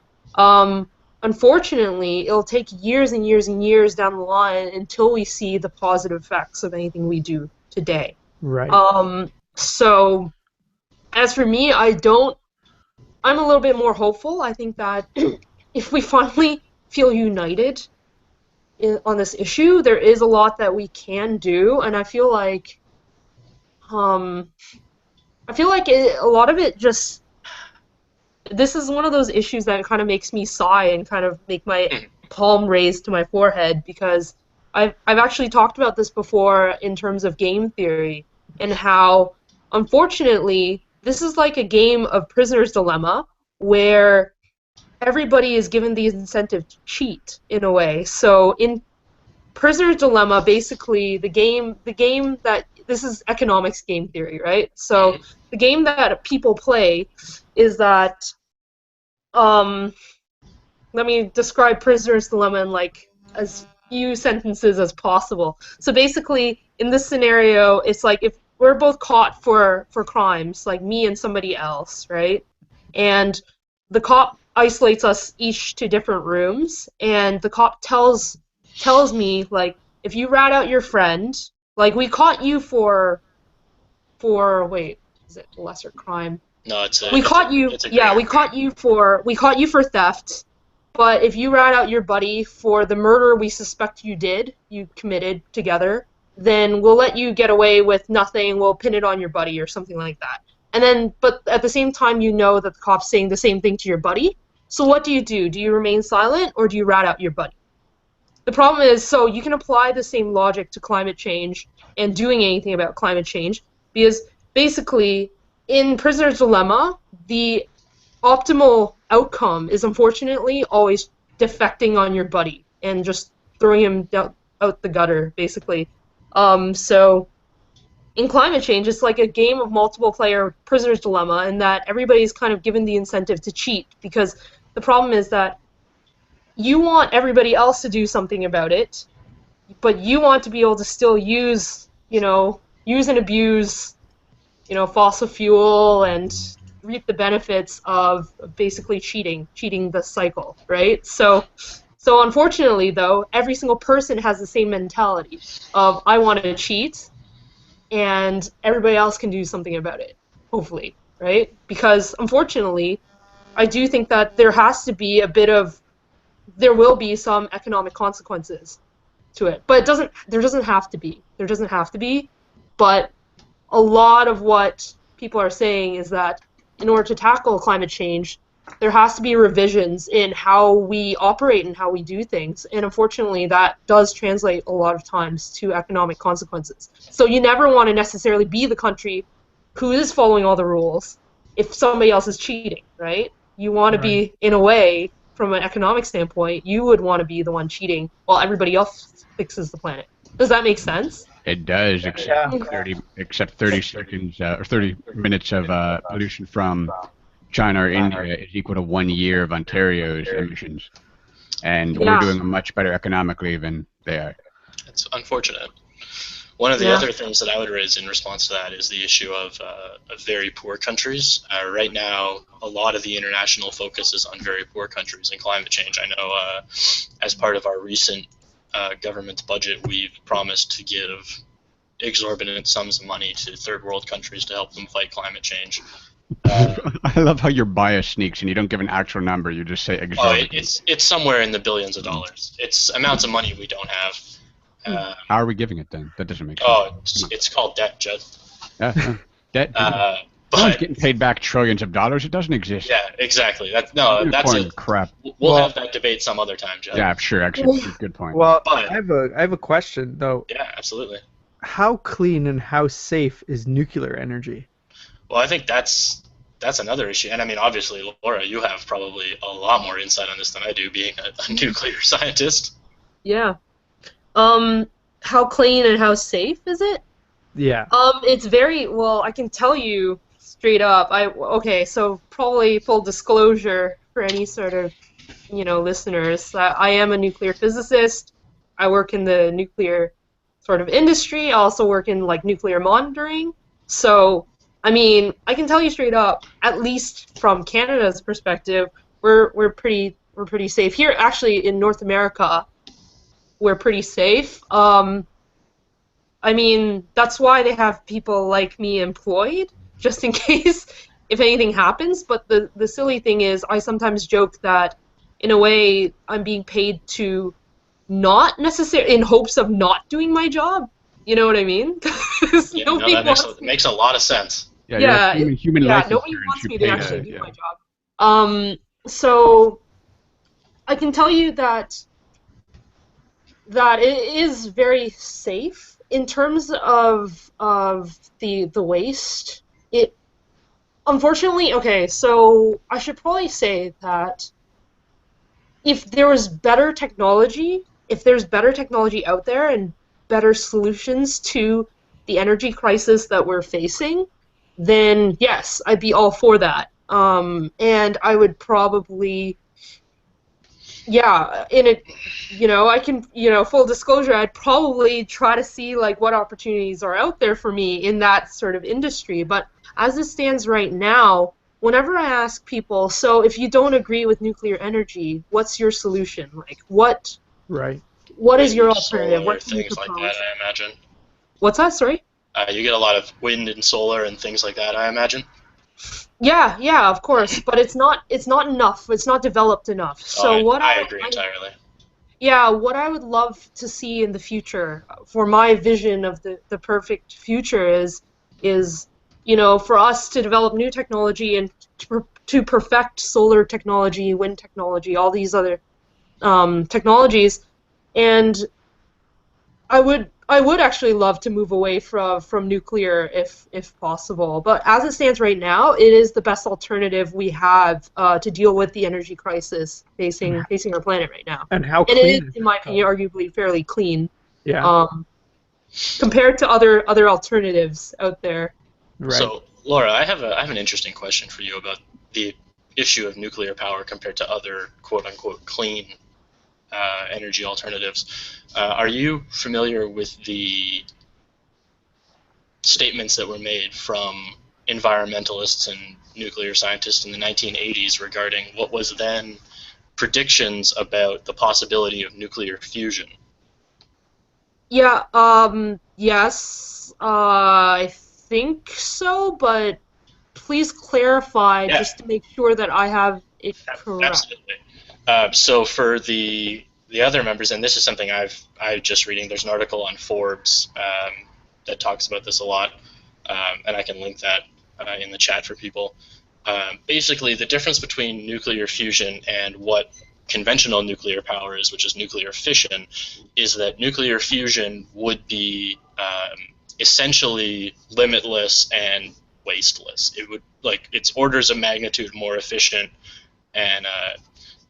S4: Unfortunately, it'll take years and years and years down the line until we see the positive effects of anything we do today.
S5: Right.
S4: So as for me, I'm a little bit more hopeful. I think that if we finally feel united on this issue, there is a lot that we can do, and I feel like a lot of it just... This is one of those issues that kind of makes me sigh and kind of make my palm raise to my forehead, because I've actually talked about this before in terms of game theory, and how, unfortunately, this is like a game of Prisoner's Dilemma, where everybody is given the incentive to cheat, in a way. So in Prisoner's Dilemma, basically, the game that... This is economics game theory, right? So the game that people play is that... let me describe Prisoner's Dilemma in, like, as few sentences as possible. So basically, in this scenario, it's like if we're both caught for crimes, like me and somebody else, right? And the cop isolates us each to different rooms, and the cop tells me, like, if you rat out your friend, like, we caught you for wait, is it a lesser crime?
S3: No,
S4: we caught you for theft, but if you rat out your buddy for the murder we suspect you committed together, then we'll let you get away with nothing, we'll pin it on your buddy or something like that. And then, but at the same time, you know that the cop's saying the same thing to your buddy, so what do? Do you remain silent, or do you rat out your buddy? The problem is, so you can apply the same logic to climate change and doing anything about climate change, because basically, in Prisoner's Dilemma, the optimal outcome is unfortunately always defecting on your buddy and just throwing him out the gutter, basically. So in climate change, it's like a game of multiple player Prisoner's Dilemma, in that everybody's kind of given the incentive to cheat, because the problem is that you want everybody else to do something about it, but you want to be able to still use and abuse, fossil fuel and reap the benefits of basically cheating the cycle, right? So unfortunately, though, every single person has the same mentality of, I want to cheat, and everybody else can do something about it, hopefully, right? Because, unfortunately, I do think that there will be some economic consequences to it. But there doesn't have to be. There doesn't have to be. But a lot of what people are saying is that in order to tackle climate change, there has to be revisions in how we operate and how we do things. And unfortunately, that does translate a lot of times to economic consequences. So you never want to necessarily be the country who is following all the rules if somebody else is cheating, right? You want to be, in a way, from an economic standpoint, you would want to be the one cheating while everybody else fixes the planet. Does that make sense?
S2: It does, except 30 seconds or 30 minutes of pollution from China or India is equal to 1 year of Ontario's emissions, and we're doing much better economically than they are.
S3: It's unfortunate. One of the other things that I would raise in response to that is the issue of very poor countries. Right now, a lot of the international focus is on very poor countries and climate change. I know as part of our recent government's budget, we've promised to give exorbitant sums of money to third world countries to help them fight climate change.
S2: I love how your bias sneaks and you don't give an actual number, you just say exorbitant.
S3: It's somewhere in the billions of dollars. It's amounts of money we don't have.
S2: How are we giving it then? That doesn't make sense.
S3: Oh, it's called debt, Judd.
S2: Debt.
S3: But
S2: no one's getting paid back trillions of dollars. It doesn't exist.
S3: Yeah, exactly. That's
S2: crap.
S3: We'll have that debate some other time, Judd.
S2: Yeah, sure. Actually, good point.
S5: Well, I have a question though.
S3: Yeah, absolutely.
S5: How clean and how safe is nuclear energy?
S3: Well, I think that's another issue. And I mean, obviously, Laura, you have probably a lot more insight on this than I do, being a nuclear scientist.
S4: Yeah. How clean and how safe is it?
S5: Yeah.
S4: It's very well. I can tell you straight up. So probably full disclosure for any sort of, listeners. I am a nuclear physicist. I work in the nuclear sort of industry. I also work in like nuclear monitoring. So, I mean, I can tell you straight up, at least from Canada's perspective, we're pretty safe here. Actually, in North America, we're pretty safe. I mean, that's why they have people like me employed, just in case if anything happens. But the silly thing is, I sometimes joke that, in a way, I'm being paid to not necessarily in hopes of not doing my job. You know what I mean?
S3: That makes a lot of sense.
S2: Yeah, human life
S4: nobody wants me to actually do my job. So I can tell you that it is very safe. In terms of the waste, it unfortunately so I should probably say that if there's better technology out there and better solutions to the energy crisis that we're facing, then yes, I'd be all for that. And I would probably I can, full disclosure, I'd probably try to see like what opportunities are out there for me in that sort of industry. But as it stands right now, whenever I ask people, so if you don't agree with nuclear energy, what's your solution? Like what is your alternative? What
S3: things like that, I imagine.
S4: What's that? Sorry?
S3: You get a lot of wind and solar and things like that, I imagine.
S4: Yeah, of course, but it's not enough. It's not developed enough. So
S3: I agree entirely.
S4: Yeah, what I would love to see in the future, for my vision of the perfect future is for us to develop new technology and to perfect solar technology, wind technology, all these other technologies, and I would actually love to move away from nuclear if possible. But as it stands right now, it is the best alternative we have to deal with the energy crisis facing our planet right now.
S5: And how clean
S4: it is, in my opinion, arguably fairly clean.
S5: Yeah.
S4: Compared to other alternatives out there.
S5: Right.
S3: So, Laura, I have an interesting question for you about the issue of nuclear power compared to other quote-unquote clean energy alternatives. Are you familiar with the statements that were made from environmentalists and nuclear scientists in the 1980s regarding what was then predictions about the possibility of nuclear fusion?
S4: Yeah, yes, I think so, but please clarify just to make sure that I have it correct.
S3: Absolutely. So for the other members, and this is something I'm just reading, there's an article on Forbes that talks about this a lot, and I can link that in the chat for people. Basically, the difference between nuclear fusion and what conventional nuclear power is, which is nuclear fission, is that nuclear fusion would be essentially limitless and wasteless. It would, it's orders of magnitude more efficient, and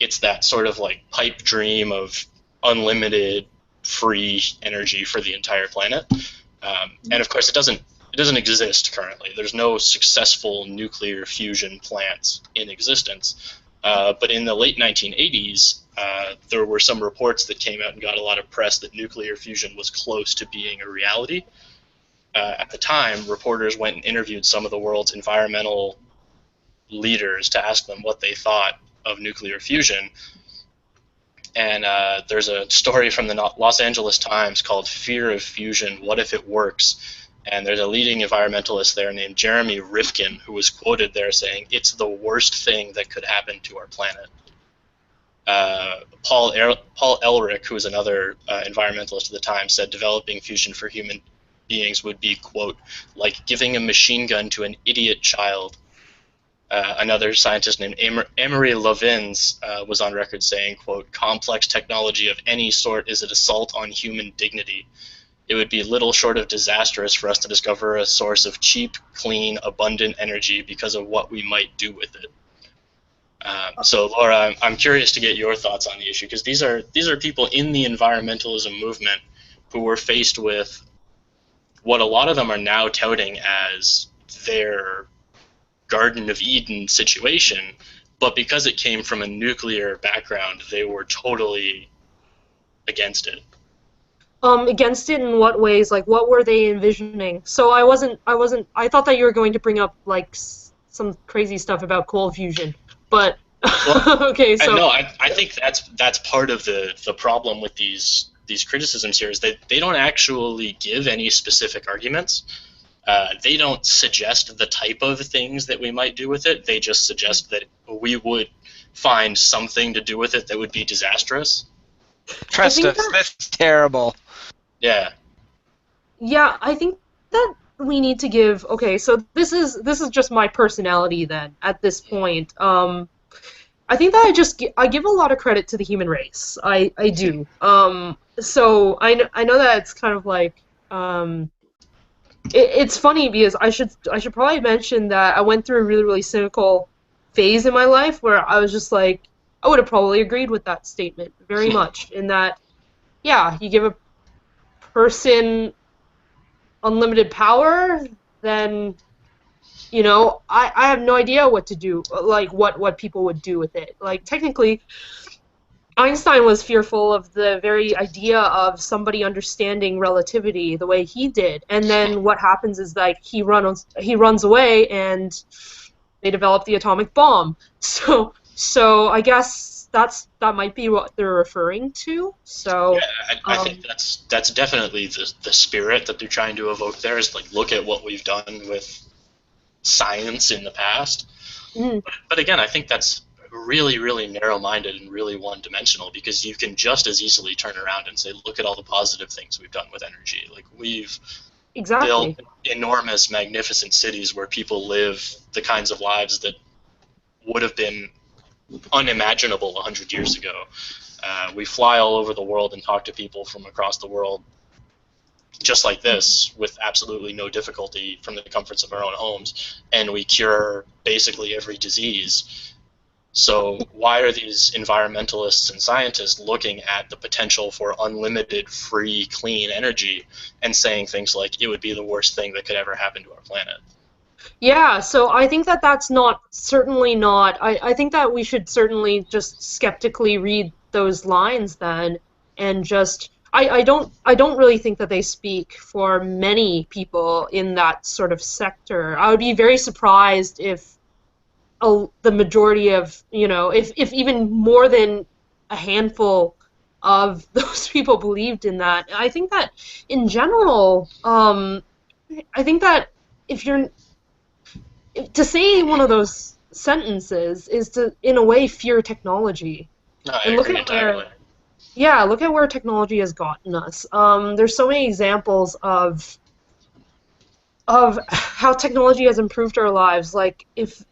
S3: it's that sort of like pipe dream of unlimited free energy for the entire planet. And of course, it doesn't exist currently. There's no successful nuclear fusion plants in existence. But in the late 1980s, there were some reports that came out and got a lot of press that nuclear fusion was close to being a reality. At the time, reporters went and interviewed some of the world's environmental leaders to ask them what they thought of nuclear fusion. And there's a story from the Los Angeles Times called Fear of Fusion, What If It Works? And there's a leading environmentalist there named Jeremy Rifkin who was quoted there saying, "It's the worst thing that could happen to our planet." Paul Ehrlich, who was another environmentalist at the time, said developing fusion for human beings would be, quote, like giving a machine gun to an idiot child. Another scientist named Amory Lovins was on record saying, quote, complex technology of any sort is an assault on human dignity. It would be little short of disastrous for us to discover a source of cheap, clean, abundant energy because of what we might do with it. So, Laura, I'm curious to get your thoughts on the issue, because these are people in the environmentalism movement who were faced with what a lot of them are now touting as their Garden of Eden situation, but because it came from a nuclear background, they were totally against it.
S4: Against it in what ways? Like, what were they envisioning? So I thought that you were going to bring up, like, some crazy stuff about cold fusion, but well, okay, so
S3: I think that's part of the problem with these criticisms here, is that they don't actually give any specific arguments. They don't suggest the type of things that we might do with it. They just suggest that we would find something to do with it that would be disastrous.
S6: Trust us, that's terrible.
S3: Yeah.
S4: Yeah, I think that we need to give. Okay, so this is just my personality then. At this point, I think that I give a lot of credit to the human race. I do. So I know that it's kind of like it's funny because I should probably mention that I went through a really, really cynical phase in my life where I was just like, I would have probably agreed with that statement very much, in that, yeah, you give a person unlimited power, then, you know, I have no idea what to do, like what people would do with it. Like, technically, Einstein was fearful of the very idea of somebody understanding relativity the way he did, and then what happens is, like, he runs away and they develop the atomic bomb. So I guess that might be what they're referring to. So
S3: yeah, I think that's definitely the spirit that they're trying to evoke there, is like, look at what we've done with science in the past. But again, I think that's really, really narrow-minded and really one-dimensional, because you can just as easily turn around and say, look at all the positive things we've done with energy. Like, we've built enormous, magnificent cities where people live the kinds of lives that would have been unimaginable 100 years ago. We fly all over the world and talk to people from across the world just like this, with absolutely no difficulty, from the comforts of our own homes, and we cure basically every disease. So why are these environmentalists and scientists looking at the potential for unlimited, free, clean energy and saying things like it would be the worst thing that could ever happen to our planet?
S4: Yeah, so I think that that's certainly not. I think that we should certainly just skeptically read those lines then, and just I don't really think that they speak for many people in that sort of sector. I would be very surprised if the majority of, you know, if even more than a handful of those people believed in that. I think that in general, I think that to say one of those sentences is to, in a way, fear technology.
S3: I agree entirely.
S4: Look at where technology has gotten us. There's so many examples of how technology has improved our lives. Like, if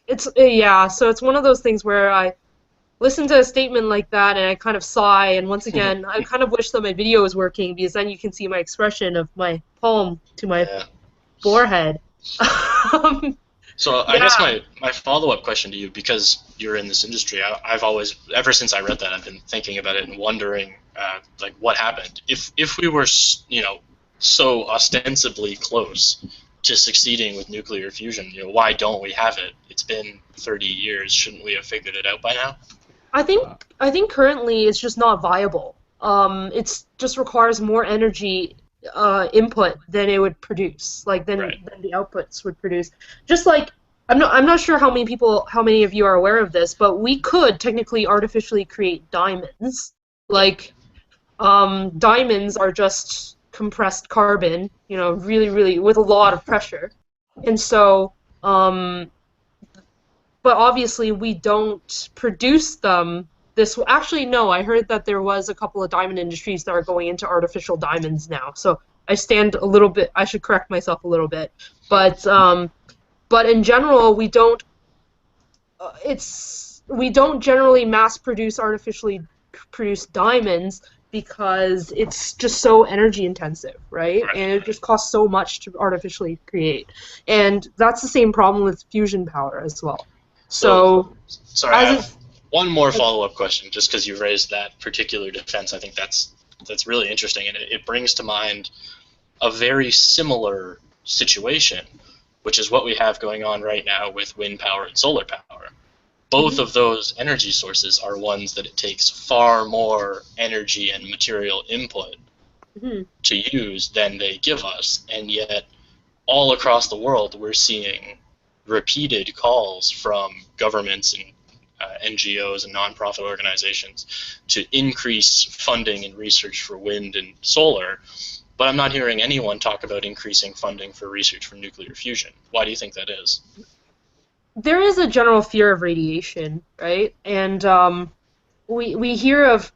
S4: it's so it's one of those things where I listen to a statement like that and I kind of sigh, and once again, I kind of wish that my video was working, because then you can see my expression of my palm to my forehead.
S3: So I guess my follow-up question to you, because you're in this industry, I've always, ever since I read that, I've been thinking about it and wondering, like, what happened if we were, you know, so ostensibly close to succeeding with nuclear fusion. You know, why don't we have it? It's been 30 years. Shouldn't we have figured it out by now?
S4: I think currently it's just not viable. It just requires more energy input than it would produce, like than the outputs would produce. Just like, I'm not sure how many of you are aware of this, but we could technically artificially create diamonds. Like, diamonds are just compressed carbon, you know, really, really with a lot of pressure, and so but obviously we don't produce them. Actually, no, I heard that there was a couple of diamond industries that are going into artificial diamonds now. So I stand a little bit. I should correct myself a little bit, but in general, we don't. We don't generally mass produce artificially produced diamonds because it's just so energy intensive, right? And it just costs so much to artificially create. And that's the same problem with fusion power as well. So
S3: sorry, I have one more follow-up question, just because you raised that particular defense. I think that's really interesting, and it brings to mind a very similar situation, which is what we have going on right now with wind power and solar power. Both of those energy sources are ones that it takes far more energy and material input to use than they give us, and yet all across the world we're seeing repeated calls from governments and NGOs and nonprofit organizations to increase funding and research for wind and solar, but I'm not hearing anyone talk about increasing funding for research for nuclear fusion. Why do you think that is?
S4: There is a general fear of radiation, right? And we hear of,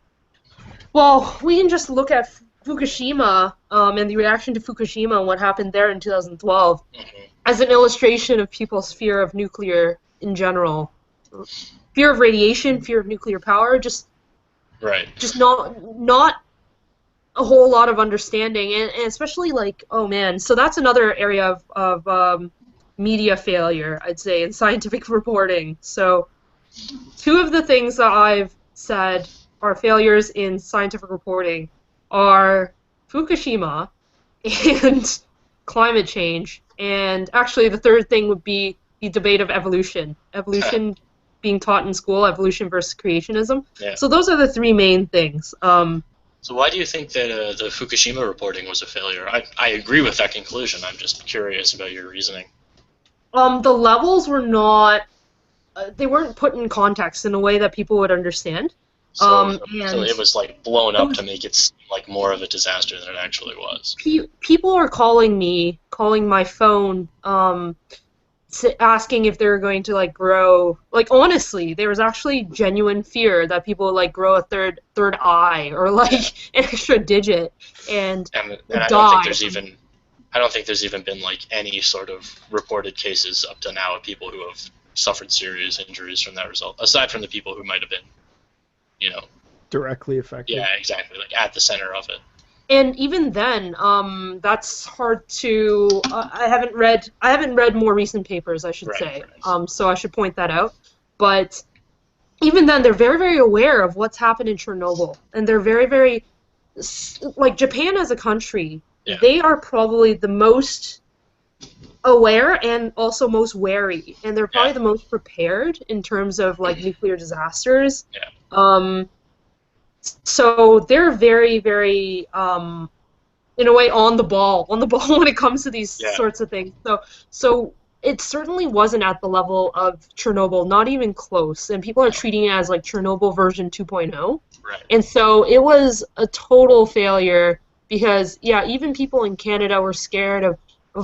S4: well, we can just look at Fukushima and the reaction to Fukushima and what happened there in 2012 as an illustration of people's fear of nuclear in general. Fear of radiation, fear of nuclear power, just not a whole lot of understanding, and especially like, oh man, so that's another area of media failure, I'd say, in scientific reporting. So two of the things that I've said are failures in scientific reporting are Fukushima and climate change, and actually the third thing would be the debate of evolution. Evolution being taught in school, evolution versus creationism. Yeah. So those are the three main things.
S3: So why do you think that the Fukushima reporting was a failure? I agree with that conclusion. I'm just curious about your reasoning.
S4: The levels were not, they weren't put in context in a way that people would understand.
S3: So it was like blown up to make it seem like more of a disaster than it actually was.
S4: People are calling my phone, asking if they're going to like grow. Like honestly, there was actually genuine fear that people would like grow a third eye or like an extra digit and die.
S3: I don't think there's even been like any sort of reported cases up to now of people who have suffered serious injuries from that result, aside from the people who might have been,
S5: directly affected.
S3: Yeah, exactly, like at the center of it.
S4: And even then, that's hard to. I haven't read more recent papers, I should say. Right. So I should point that out. But even then, they're very, very aware of what's happened in Chernobyl, and they're very, very like Japan as a country. Yeah. They are probably the most aware and also most wary, and they're probably the most prepared in terms of like nuclear disasters. Yeah. So they're very, very, in a way, on the ball when it comes to these sorts of things. So it certainly wasn't at the level of Chernobyl, not even close. And people are treating it as like Chernobyl version 2.0. Right. And so it was a total failure because, even people in Canada were scared of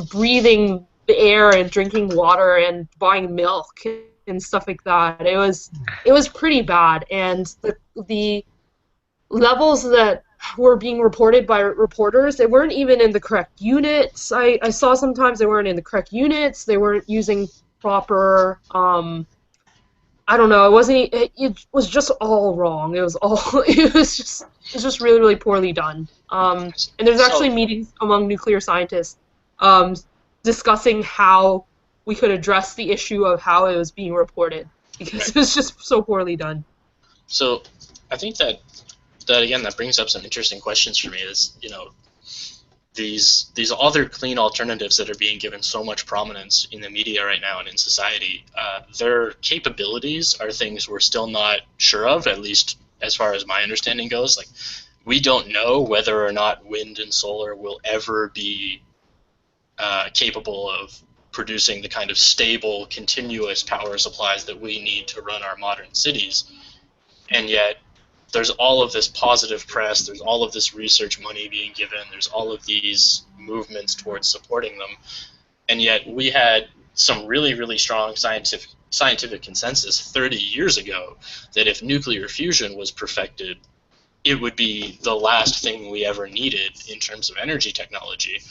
S4: breathing the air and drinking water and buying milk and stuff like that. It was pretty bad, and the levels that were being reported by reporters, they weren't even in the correct units. I saw sometimes they weren't in the correct units. They weren't using proper. I don't know. It was just all wrong. It was just really, really poorly done. And there's actually meetings among nuclear scientists discussing how we could address the issue of how it was being reported because it was just so poorly done.
S3: So I think that again, that brings up some interesting questions for me. Is these other clean alternatives that are being given so much prominence in the media right now and in society, their capabilities are things we're still not sure of, at least as far as my understanding goes. Like, we don't know whether or not wind and solar will ever be capable of producing the kind of stable, continuous power supplies that we need to run our modern cities. And yet, there's all of this positive press, there's all of this research money being given, there's all of these movements towards supporting them, and yet we had some really, really strong scientific consensus 30 years ago that if nuclear fusion was perfected, it would be the last thing we ever needed in terms of energy technology.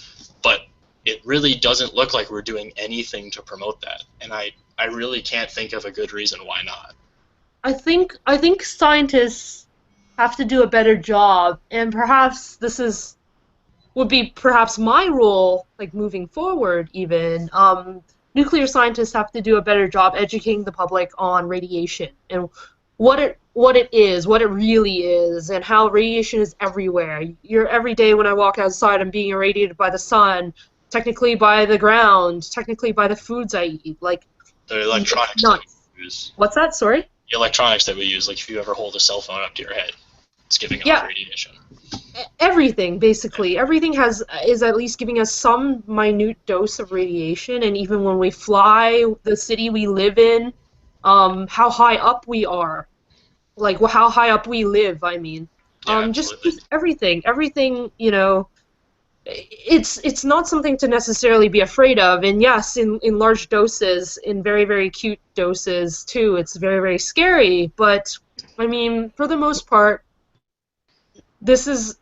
S3: But it really doesn't look like we're doing anything to promote that, and I really can't think of a good reason why not.
S4: I think scientists have to do a better job, and perhaps this would be perhaps my role, like moving forward even. Nuclear scientists have to do a better job educating the public on radiation and what it is, what it really is, and how radiation is everywhere. Every day when I walk outside, I'm being irradiated by the sun, technically by the ground, technically by the foods I eat. Like
S3: the electronics that we use.
S4: What's that? Sorry?
S3: The electronics that we use. Like if you ever hold a cell phone up to your head, it's giving off radiation.
S4: Everything, basically. Everything is at least giving us some minute dose of radiation, and even when we fly, the city we live in, how high up we are. Like how high up we live, I mean. Just everything, you know, it's not something to necessarily be afraid of, and yes, in large doses, in very, very acute doses too, it's very, very scary, but, I mean, for the most part, this is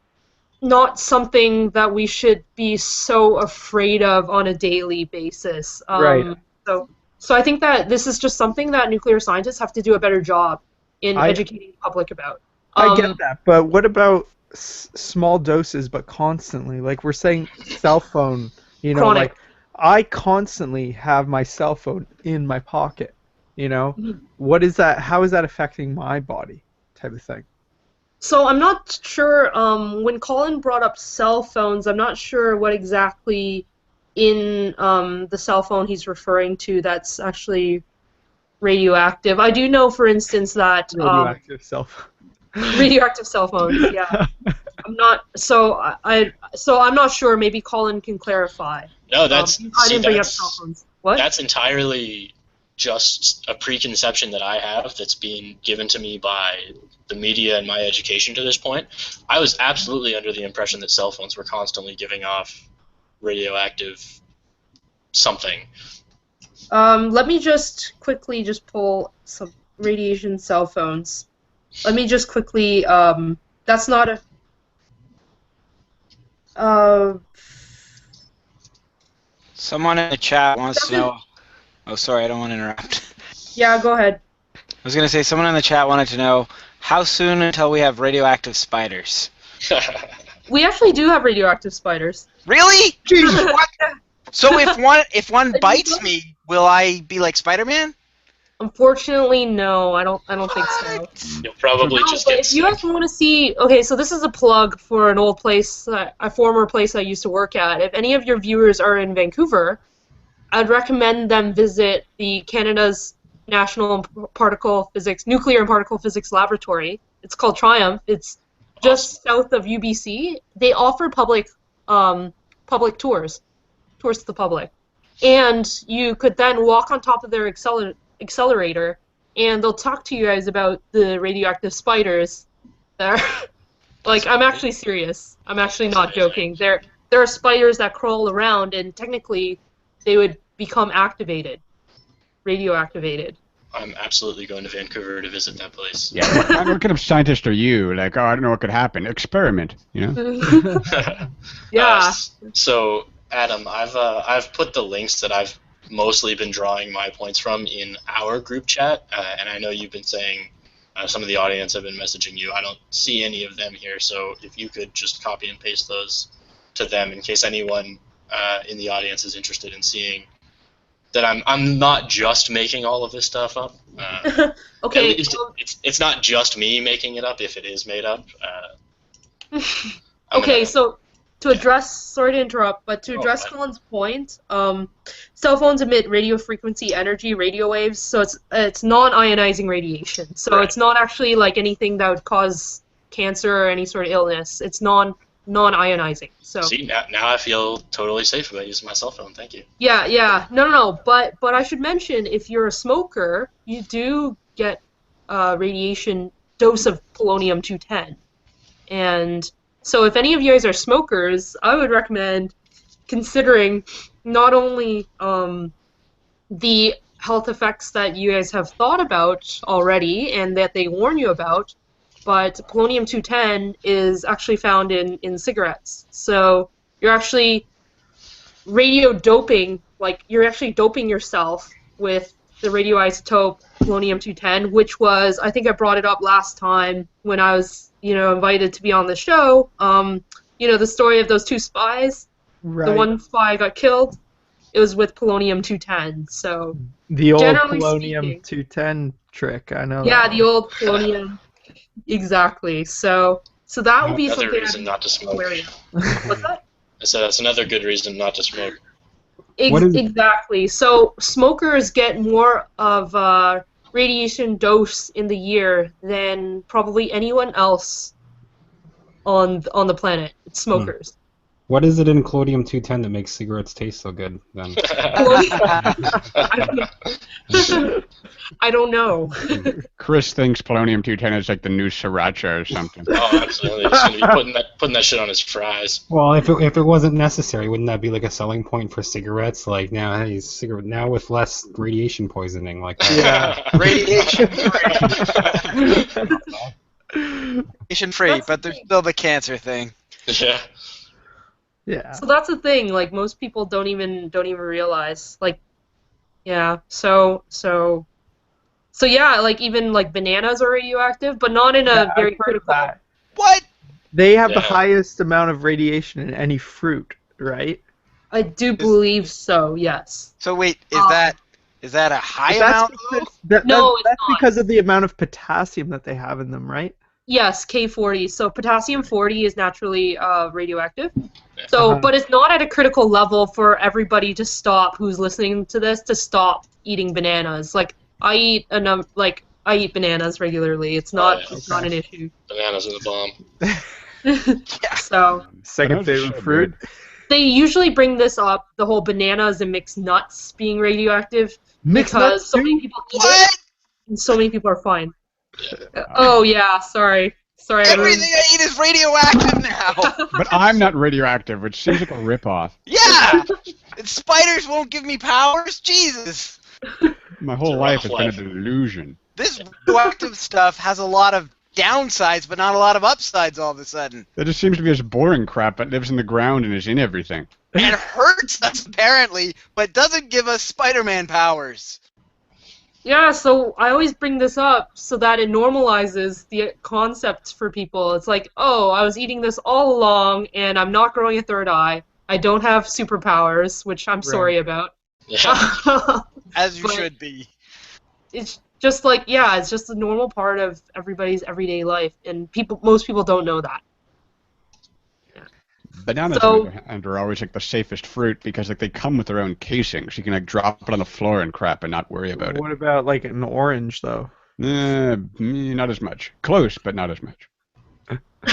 S4: not something that we should be so afraid of on a daily basis.
S5: Right.
S4: So I think that this is just something that nuclear scientists have to do a better job in educating the public about.
S5: I get that, but what about small doses but constantly? Like we're saying cell phone, you know,
S4: Chronic.
S5: like I constantly have my cell phone in my pocket, you know? What is that? How is that affecting my body type of thing?
S4: So I'm not sure, when Colin brought up cell phones, I'm not sure what exactly in the cell phone he's referring to that's actually radioactive. I do know, for instance, that
S5: radioactive cell phone.
S4: Radioactive cell phones, yeah. I'm not I'm not sure. Maybe Colin can clarify.
S3: No,
S4: I didn't bring up cell phones. What?
S3: That's entirely just a preconception that I have that's being given to me by the media and my education to this point. I was absolutely under the impression that cell phones were constantly giving off radioactive something.
S4: Let me just quickly pull some radiation cell phones. Let me just quickly, that's not a...
S6: Someone in the chat wants to know... Oh, sorry, I don't want to interrupt.
S4: Yeah, go ahead.
S6: I was going to say, someone in the chat wanted to know, how soon until we have radioactive spiders?
S4: We actually do have radioactive spiders.
S6: Really? Jesus, what? So if one bites me, will I be like Spider-Man?
S4: Unfortunately, no. I don't think so.
S3: You'll probably just get
S4: if you guys want to see, okay, so this is a plug for an old place, a former place I used to work at. If any of your viewers are in Vancouver, I'd recommend them visit the Canada's National Nuclear and Particle Physics Laboratory. It's called Triumph. It's just south of UBC. They offer public tours to the public, and you could then walk on top of their accelerator, and they'll talk to you guys about the radioactive spiders. Like, I'm actually serious. I'm actually not joking. There are spiders that crawl around, and technically they would become radioactivated.
S3: I'm absolutely going to Vancouver to visit that place.
S2: Yeah, what kind of scientist are you? Like, oh, I don't know what could happen. Experiment, you know?
S4: Yeah.
S3: So, Adam, I've put the links that I've mostly been drawing my points from in our group chat, and I know you've been saying some of the audience have been messaging you. I don't see any of them here, so if you could just copy and paste those to them in case anyone in the audience is interested in seeing that I'm not just making all of this stuff up.
S4: Okay.
S3: It's not just me making it up if it is made up.
S4: Okay, so to address, sorry to interrupt, but to address Colin's point, cell phones emit radio frequency energy, radio waves, so it's non-ionizing radiation. So It's not actually like anything that would cause cancer or any sort of illness. It's non-ionizing. So
S3: see, now I feel totally safe about using my cell phone. Thank you.
S4: Yeah. No. But I should mention, if you're a smoker, you do get radiation dose of polonium-210, and so if any of you guys are smokers, I would recommend considering not only the health effects that you guys have thought about already and that they warn you about, but polonium-210 is actually found in cigarettes. So you're actually radiodoping, like you're actually doping yourself with the radioisotope polonium-210, which was, I think I brought it up last time when I was, invited to be on the show. The story of those 2 spies.
S5: Right.
S4: The one spy got killed. It was with polonium-210. So
S5: the old
S4: generally
S5: polonium-210 trick, I know.
S4: Yeah,
S5: that
S4: the old polonium. Exactly. So that would be
S3: another
S4: something
S3: reason not to smoke.
S4: What's that?
S3: I said that's another good reason not to smoke.
S4: Exactly. So smokers get more of a radiation dose in the year than probably anyone else on the planet. It's smokers.
S1: What is it in polonium-210 that makes cigarettes taste so good, then?
S4: I don't know.
S2: Chris thinks polonium-210 is like the new sriracha or something.
S3: Oh, absolutely. He's going to be putting that shit on his fries.
S1: Well, if it wasn't necessary, wouldn't that be like a selling point for cigarettes? Like, now with less radiation poisoning, like that.
S6: Yeah, radiation free, but there's still the cancer thing.
S3: Yeah.
S5: Yeah.
S4: So that's the thing. Like most people don't even realize. Like, yeah. So yeah. Like even like bananas are radioactive, but not in a very critical.
S6: What?
S5: They have the highest amount of radiation in any fruit, right?
S4: I do believe so. Yes.
S6: So wait, is that a high amount?
S4: It's not.
S5: Because of the amount of potassium that they have in them, right?
S4: Yes, K40. So potassium-40 is naturally radioactive. So, but it's not at a critical level for everybody to stop. Who's listening to this to stop eating bananas? Like I eat bananas regularly. It's not not an issue.
S3: Bananas are the bomb.
S4: So
S5: second favorite fruit.
S4: They usually bring this up, the whole bananas and mixed nuts being radioactive, because so many people eat it, and so many people are fine. Oh yeah, sorry.
S6: Everything I eat is radioactive now.
S2: But I'm not radioactive, which seems like a ripoff.
S6: Yeah, and spiders won't give me powers. Jesus.
S2: My whole life has been a delusion.
S6: This radioactive stuff has a lot of downsides, but not a lot of upsides. All of a sudden,
S2: It just seems to be this boring crap that lives in the ground and is in everything.
S6: and hurts us apparently, but doesn't give us Spider-Man powers.
S4: Yeah, so I always bring this up so that it normalizes the concept for people. It's like, oh, I was eating this all along, and I'm not growing a third eye. I don't have superpowers, which I'm sorry about.
S3: Yeah.
S6: As you should be.
S4: It's just like, yeah, it's just a normal part of everybody's everyday life, and most people don't know that.
S2: Bananas, on the other hand, are always like the safest fruit because like they come with their own casings. You can like drop it on the floor and crap and not worry about it.
S5: What about like an orange though?
S2: Not as much. Close, but not as much.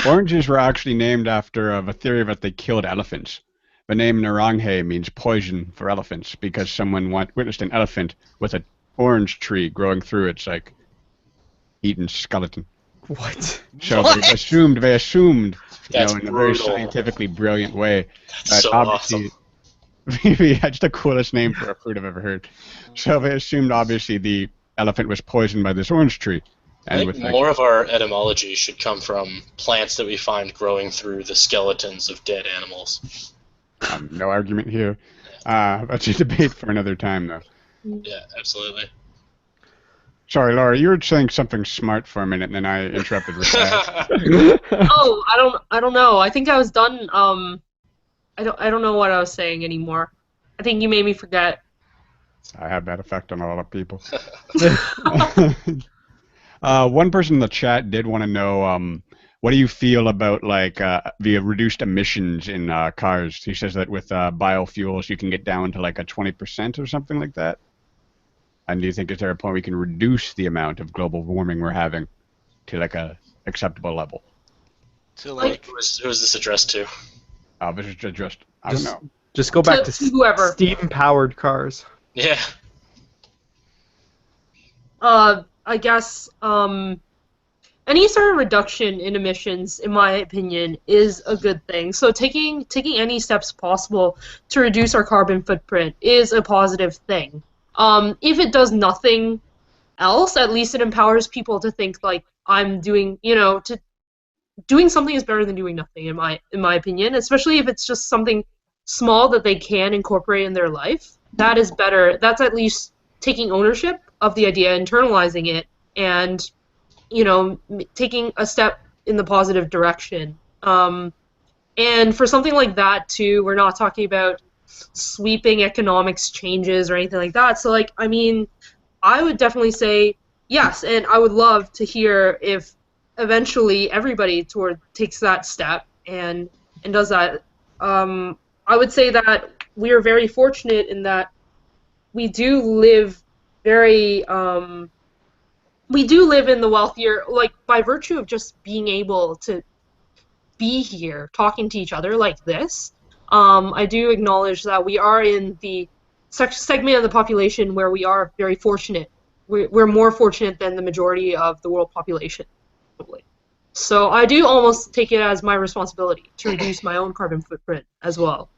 S2: Oranges were actually named after a theory that they killed elephants. The name Naranghe means poison for elephants because someone witnessed an elephant with an orange tree growing through its like eaten skeleton.
S5: What?
S2: So they assumed
S3: That's
S2: in a very
S3: brutal.
S2: scientifically brilliant way.
S3: That's so
S2: obviously, that's the coolest name for a fruit I've ever heard. So they assumed, obviously, the elephant was poisoned by this orange tree.
S3: I think more of our etymology should come from plants that we find growing through the skeletons of dead animals.
S2: No argument here. That's a debate for another time, though.
S3: Yeah, absolutely.
S2: Sorry, Laura, you were saying something smart for a minute, and then I interrupted with that.
S4: Oh, I don't know. I think I was done. I don't know what I was saying anymore. I think you made me forget.
S2: I have that effect on a lot of people. One person in the chat did want to know, what do you feel about like the reduced emissions in cars? He says that with biofuels, you can get down to like a 20% or something like that. And do you think is there a point we can reduce the amount of global warming we're having to like a acceptable level?
S6: So like,
S3: who is this addressed to?
S2: This is just I don't know.
S5: Just go back to
S4: whoever.
S5: steam-powered cars.
S3: Yeah.
S4: I guess any sort of reduction in emissions, in my opinion, is a good thing. So taking any steps possible to reduce our carbon footprint is a positive thing. If it does nothing else, at least it empowers people to think like I'm doing, doing something is better than doing nothing in my opinion, especially if it's just something small that they can incorporate in their life. That is better. That's at least taking ownership of the idea, internalizing it, and taking a step in the positive direction. And for something like that too, we're not talking about sweeping economics changes or anything like that. So I would definitely say yes, and I would love to hear if eventually everybody takes that step and does that. I would say that we are very fortunate in that we do live in the wealthier, like by virtue of just being able to be here talking to each other like this. I do acknowledge that we are in the segment of the population where we are very fortunate. We're more fortunate than the majority of the world population, probably. So I do almost take it as my responsibility to reduce my own carbon footprint as well.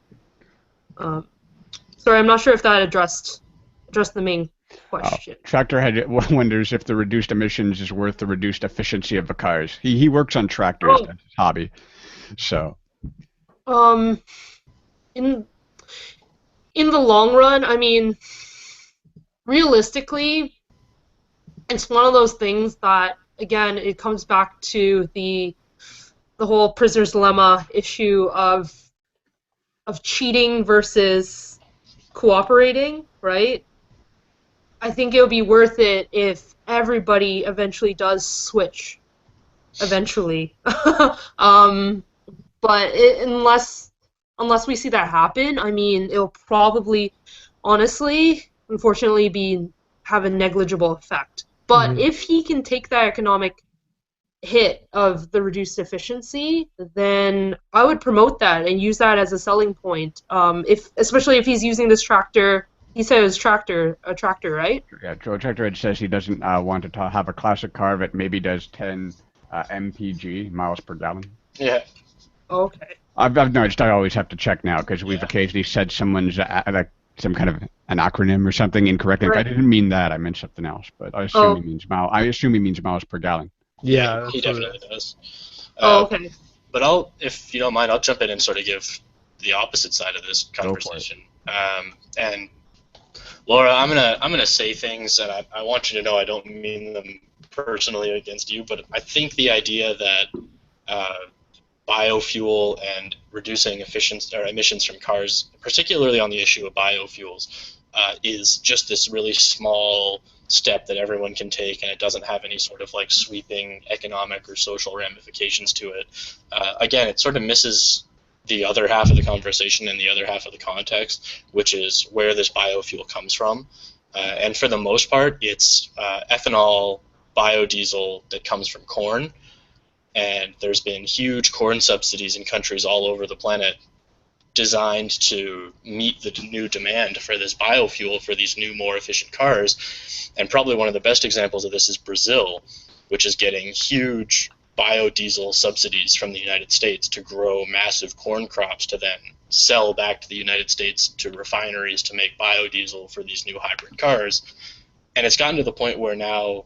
S4: Sorry, I'm not sure if that addressed the main question.
S2: Tractorhead wonders if the reduced emissions is worth the reduced efficiency of the cars. He works on tractors, that's his hobby. So.
S4: In the long run, realistically, it's one of those things that, again, it comes back to the whole prisoner's dilemma issue of cheating versus cooperating, right? I think it would be worth it if everybody eventually does switch. Eventually. But unless we see that happen, it'll probably, honestly, unfortunately, have a negligible effect. But if he can take that economic hit of the reduced efficiency, then I would promote that and use that as a selling point. Especially if he's using this tractor. He said it was a tractor, right?
S2: Yeah, Joe Tractorhead says he doesn't want to have a classic car that maybe does 10 mpg, miles per gallon.
S3: Yeah.
S4: Okay.
S2: I've noticed I always have to check now because we've occasionally said someone's some kind of an acronym or something incorrectly. Right. I didn't mean that. I meant something else. But I assume he means mile. I assume he means miles per gallon.
S5: Yeah,
S3: he definitely does.
S4: Okay.
S3: But if you don't mind, I'll jump in and sort of give the opposite side of this conversation. And Laura, I'm gonna say things, and I want you to know I don't mean them personally against you, but I think the idea that biofuel and reducing emissions from cars, particularly on the issue of biofuels, is just this really small step that everyone can take, and it doesn't have any sort of like sweeping economic or social ramifications to it. Again, it sort of misses the other half of the conversation and the other half of the context, which is where this biofuel comes from. And for the most part, it's ethanol, biodiesel that comes from corn. And there's been huge corn subsidies in countries all over the planet designed to meet the new demand for this biofuel for these new, more efficient cars. And probably one of the best examples of this is Brazil, which is getting huge biodiesel subsidies from the United States to grow massive corn crops to then sell back to the United States to refineries to make biodiesel for these new hybrid cars. And it's gotten to the point where now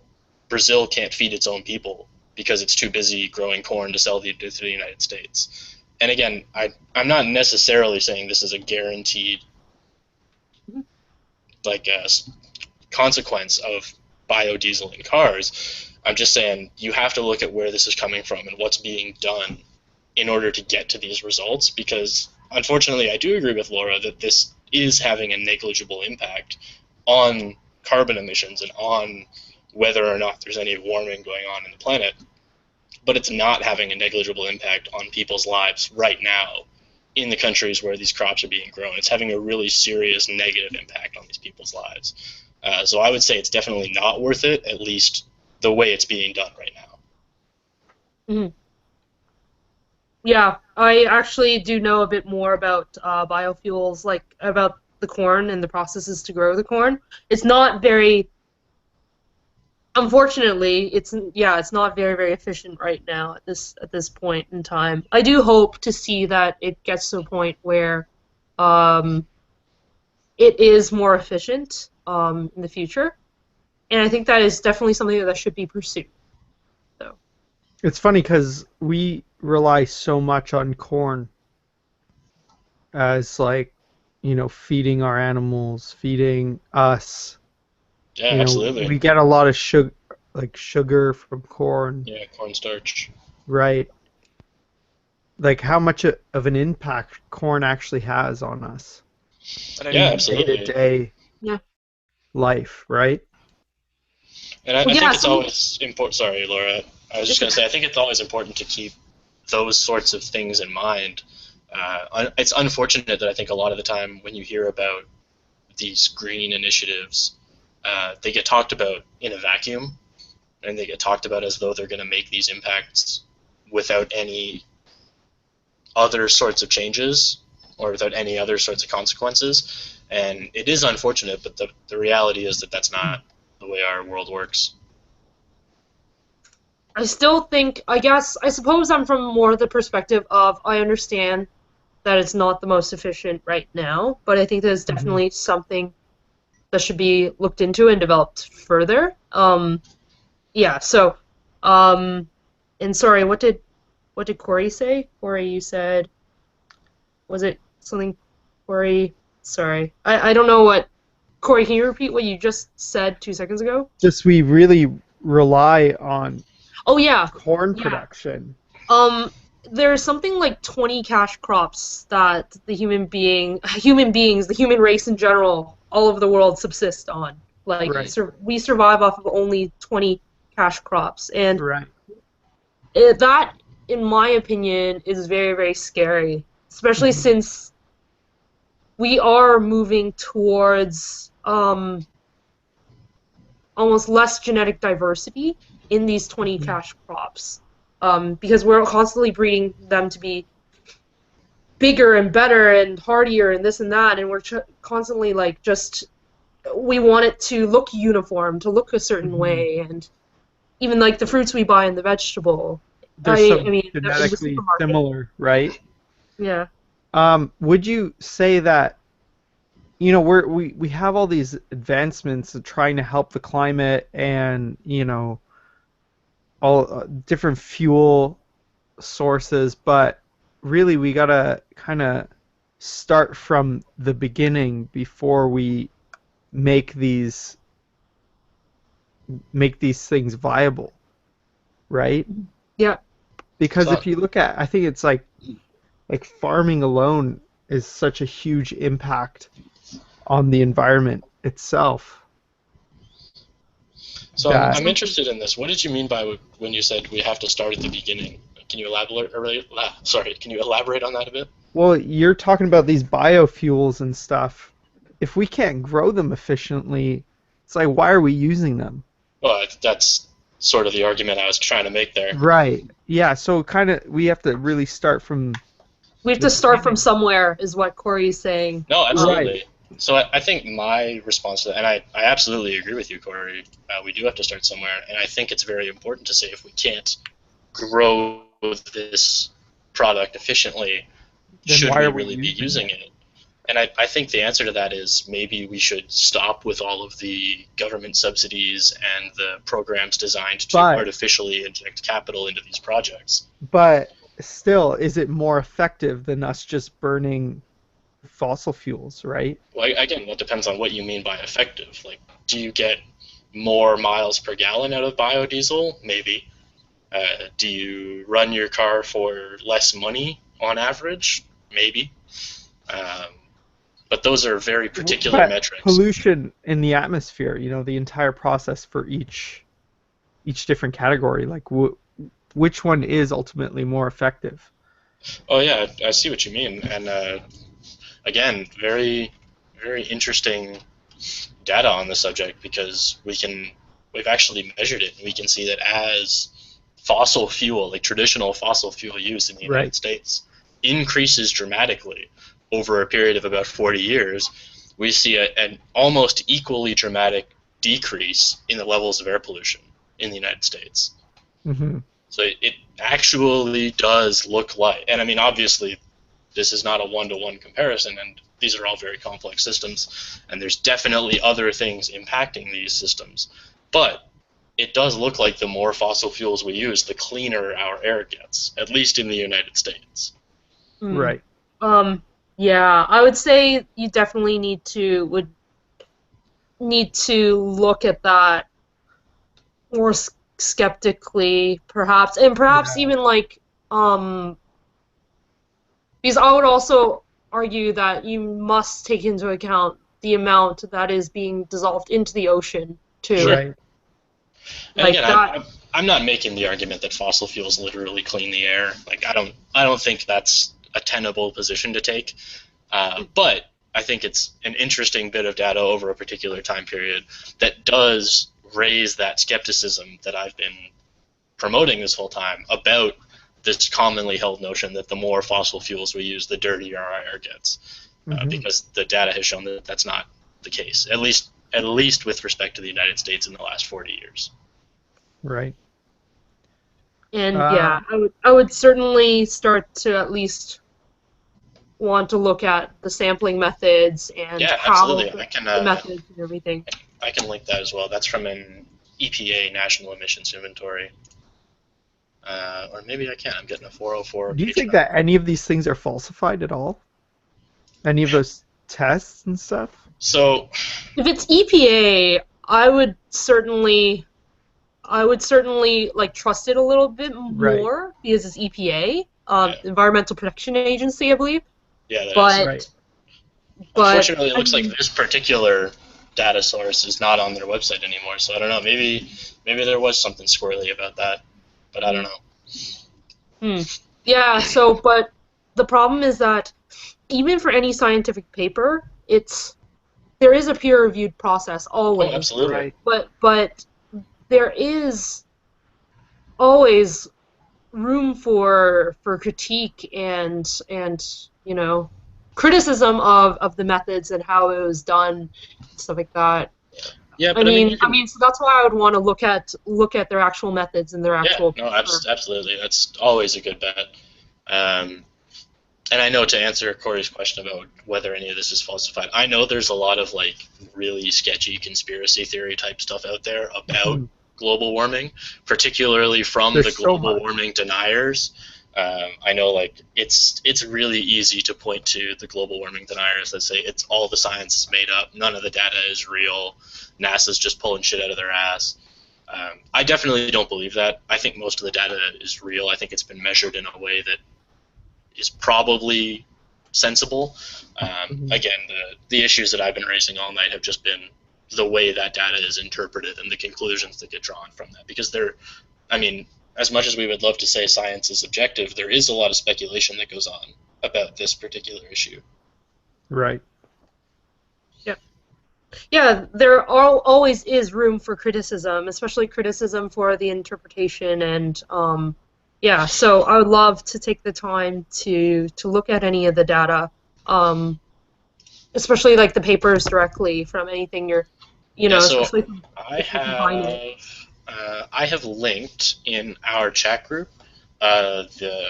S3: Brazil can't feed its own people because it's too busy growing corn to sell to the United States. And again, I'm not necessarily saying this is a guaranteed consequence of biodiesel in cars. I'm just saying you have to look at where this is coming from and what's being done in order to get to these results, because unfortunately I do agree with Laura that this is having a negligible impact on carbon emissions and on whether or not there's any warming going on in the planet, but it's not having a negligible impact on people's lives right now in the countries where these crops are being grown. It's having a really serious negative impact on these people's lives. So I would say it's definitely not worth it, at least the way it's being done right now.
S4: Mm-hmm. Yeah, I actually do know a bit more about biofuels, like about the corn and the processes to grow the corn. It's not very, unfortunately, it's not very, very efficient right now at this point in time. I do hope to see that it gets to a point where it it is more efficient in the future, and I think that is definitely something that should be pursued. So
S5: it's funny because we rely so much on corn as feeding our animals, feeding us.
S3: Yeah, absolutely.
S5: We get a lot of sugar from corn.
S3: Yeah, cornstarch.
S5: Right. How much of an impact corn actually has on us.
S3: Yeah, absolutely.
S5: Day-to-day life, right?
S3: And I think it's always important. Sorry, Laura. I was just going to say, I think it's always important to keep those sorts of things in mind. It's unfortunate that I think a lot of the time when you hear about these green initiatives, they get talked about in a vacuum, and they get talked about as though they're going to make these impacts without any other sorts of changes or without any other sorts of consequences. And it is unfortunate, but the reality is that that's not the way our world works.
S4: I still think, I suppose I'm from more the perspective of I understand that it's not the most efficient right now, but I think that it's definitely something that should be looked into and developed further. And sorry, what did Corey say? Corey, you said, was it something, Corey? Sorry, I don't know what. Corey, can you repeat what you just said 2 seconds ago?
S5: Just we really rely on corn
S4: Yeah.
S5: production.
S4: There's something like 20 cash crops that the human beings, the human race in general, all over the world subsist on. We survive off of only 20 cash crops, and that, in my opinion, is very, very scary, especially since we are moving towards almost less genetic diversity in these 20 cash crops, because we're constantly breeding them to be bigger and better and hardier and this and that, and we're constantly we want it to look uniform, to look a certain way, and even the fruits we buy in the vegetable.
S5: Genetically similar, right?
S4: Yeah.
S5: Would you say that we have all these advancements of trying to help the climate and all different fuel sources, but really we gotta kind of start from the beginning before we make these things viable, right?
S4: Yeah.
S5: Because if you look at, I think it's like farming alone is such a huge impact on the environment itself.
S3: So I'm interested in this. What did you mean by when you said we have to start at the beginning? Can you elaborate? Can you elaborate on that a bit?
S5: Well, you're talking about these biofuels and stuff. If we can't grow them efficiently, it's like, why are we using them?
S3: Well, that's sort of the argument I was trying to make there.
S5: Right. Yeah. So we have to really start from.
S4: We have to start from somewhere, is what Corey's saying.
S3: No, absolutely.
S5: Right.
S3: So I think my response to that, and I absolutely agree with you, Corey, we do have to start somewhere, and I think it's very important to say if we can't grow this product efficiently,
S5: then
S3: should we really be using it? And I think the answer to that is maybe we should stop with all of the government subsidies and the programs designed to artificially inject capital into these projects.
S5: But still, is it more effective than us just burning fossil fuels, right?
S3: Well, again, that depends on what you mean by effective. Do you get more miles per gallon out of biodiesel? Maybe. Do you run your car for less money on average? Maybe. But those are very particular metrics.
S5: Pollution in the atmosphere, the entire process for each different category, which one is ultimately more effective?
S3: Oh yeah, I see what you mean, and again, very, very interesting data on the subject, because we've actually measured it, and we can see that as fossil fuel, traditional fossil fuel use in the United States, increases dramatically over a period of about 40 years, we see an almost equally dramatic decrease in the levels of air pollution in the United States.
S5: Mm-hmm.
S3: So it actually does look like, and I mean, obviously, this is not a one-to-one comparison, and these are all very complex systems, and there's definitely other things impacting these systems. But it does look like the more fossil fuels we use, the cleaner our air gets, at least in the United States.
S5: Right.
S4: Yeah, I would say you definitely need to look at that more skeptically, perhaps, and perhaps even like because I would also argue that you must take into account the amount that is being dissolved into the ocean too.
S5: Right.
S3: And like again, I'm not making the argument that fossil fuels literally clean the air. Like I don't think that's a tenable position to take. But I think it's an interesting bit of data over a particular time period that does raise that skepticism that I've been promoting this whole time about this commonly held notion that the more fossil fuels we use, the dirtier our air gets, because the data has shown that that's not the case, at least with respect to the United States in the last 40 years.
S5: Right.
S4: And yeah, I would certainly start to at least want to look at the sampling methods and how the methods and everything.
S3: I can link that as well. That's from an EPA National Emissions Inventory. Or maybe I can't. I'm getting a 404.
S5: Do you think that any of these things are falsified at all? Any of those tests and stuff?
S3: So,
S4: if it's EPA, I would certainly like trust it a little bit more because it's EPA, Environmental Protection Agency, I believe.
S3: Yeah,
S4: that is. But
S3: unfortunately, it looks like this particular data source is not on their website anymore. So I don't know. Maybe there was something squirrely about that, but I don't know.
S4: Yeah. So, but the problem is that even for any scientific paper, there is a peer-reviewed process always.
S3: Oh, absolutely.
S5: Right.
S4: But there is always room for critique and criticism of the methods and how it was done, stuff like that.
S3: Yeah,
S4: but I mean, so that's why I would want to look at their actual methods and their actual.
S3: Yeah, no, absolutely. That's always a good bet. And I know, to answer Corey's question about whether any of this is falsified, I know there's a lot of like really sketchy conspiracy theory type stuff out there about global warming, particularly from the global warming deniers. I know, like, it's really easy to point to the global warming deniers that say it's all the science is made up, none of the data is real, NASA's just pulling shit out of their ass. I definitely don't believe that. I think most of the data is real. I think it's been measured in a way that is probably sensible. Again, the issues that I've been raising all night have just been the way that data is interpreted and the conclusions that get drawn from that. Because as much as we would love to say science is objective, there is a lot of speculation that goes on about this particular issue.
S5: Right.
S4: Yep. Yeah, there always is room for criticism, especially criticism for the interpretation, and yeah, so I would love to take the time to look at any of the data, especially like the papers directly from anything you're,
S3: So
S4: especially
S3: I have linked in our chat group the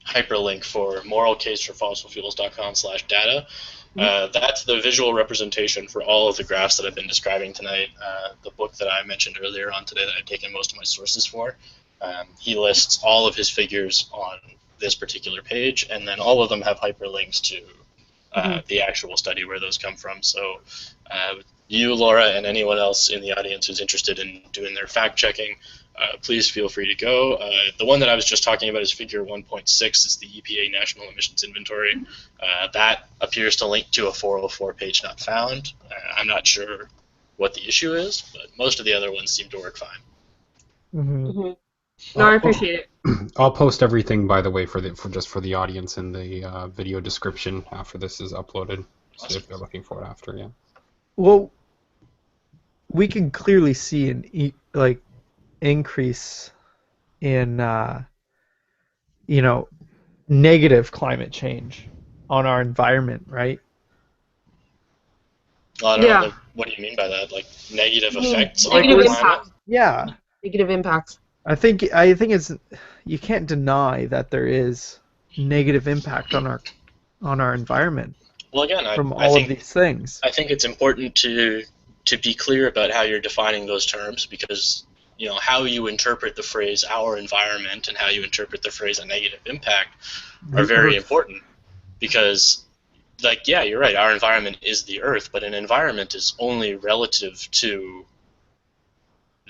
S3: hyperlink for moralcaseforfossilfuels.com/data. That's the visual representation for all of the graphs that I've been describing tonight. The book that I mentioned earlier on today that I've taken most of my sources for. He lists all of his figures on this particular page, and then all of them have hyperlinks to the actual study where those come from. So you, Laura, and anyone else in the audience who's interested in doing their fact-checking, please feel free to go. The one that I was just talking about is figure 1.6. It's the EPA National Emissions Inventory. That appears to link to a 404 page not found. I'm not sure what the issue is, but most of the other ones seem to work fine.
S4: No, I appreciate it.
S1: I'll post everything, by the way, for the audience in the video description after this is uploaded.
S3: Awesome.
S1: So if you're looking for it after, yeah.
S5: Well, we can clearly see an increase in negative climate change on our environment, right?
S3: Well, I don't know. Like, what do you mean by that? Like negative effects on
S4: Negative
S3: the
S4: impact.
S3: climate?
S5: Yeah.
S4: Negative impact.
S5: I think it's, you can't deny that there is negative impact on on our environment
S3: Well, again,
S5: from
S3: I
S5: all
S3: think
S5: of these things.
S3: I think it's important to be clear about how you're defining those terms, because how you interpret the phrase "our environment" and how you interpret the phrase "a negative impact" are very important. Because, yeah, you're right. Our environment is the Earth, but an environment is only relative to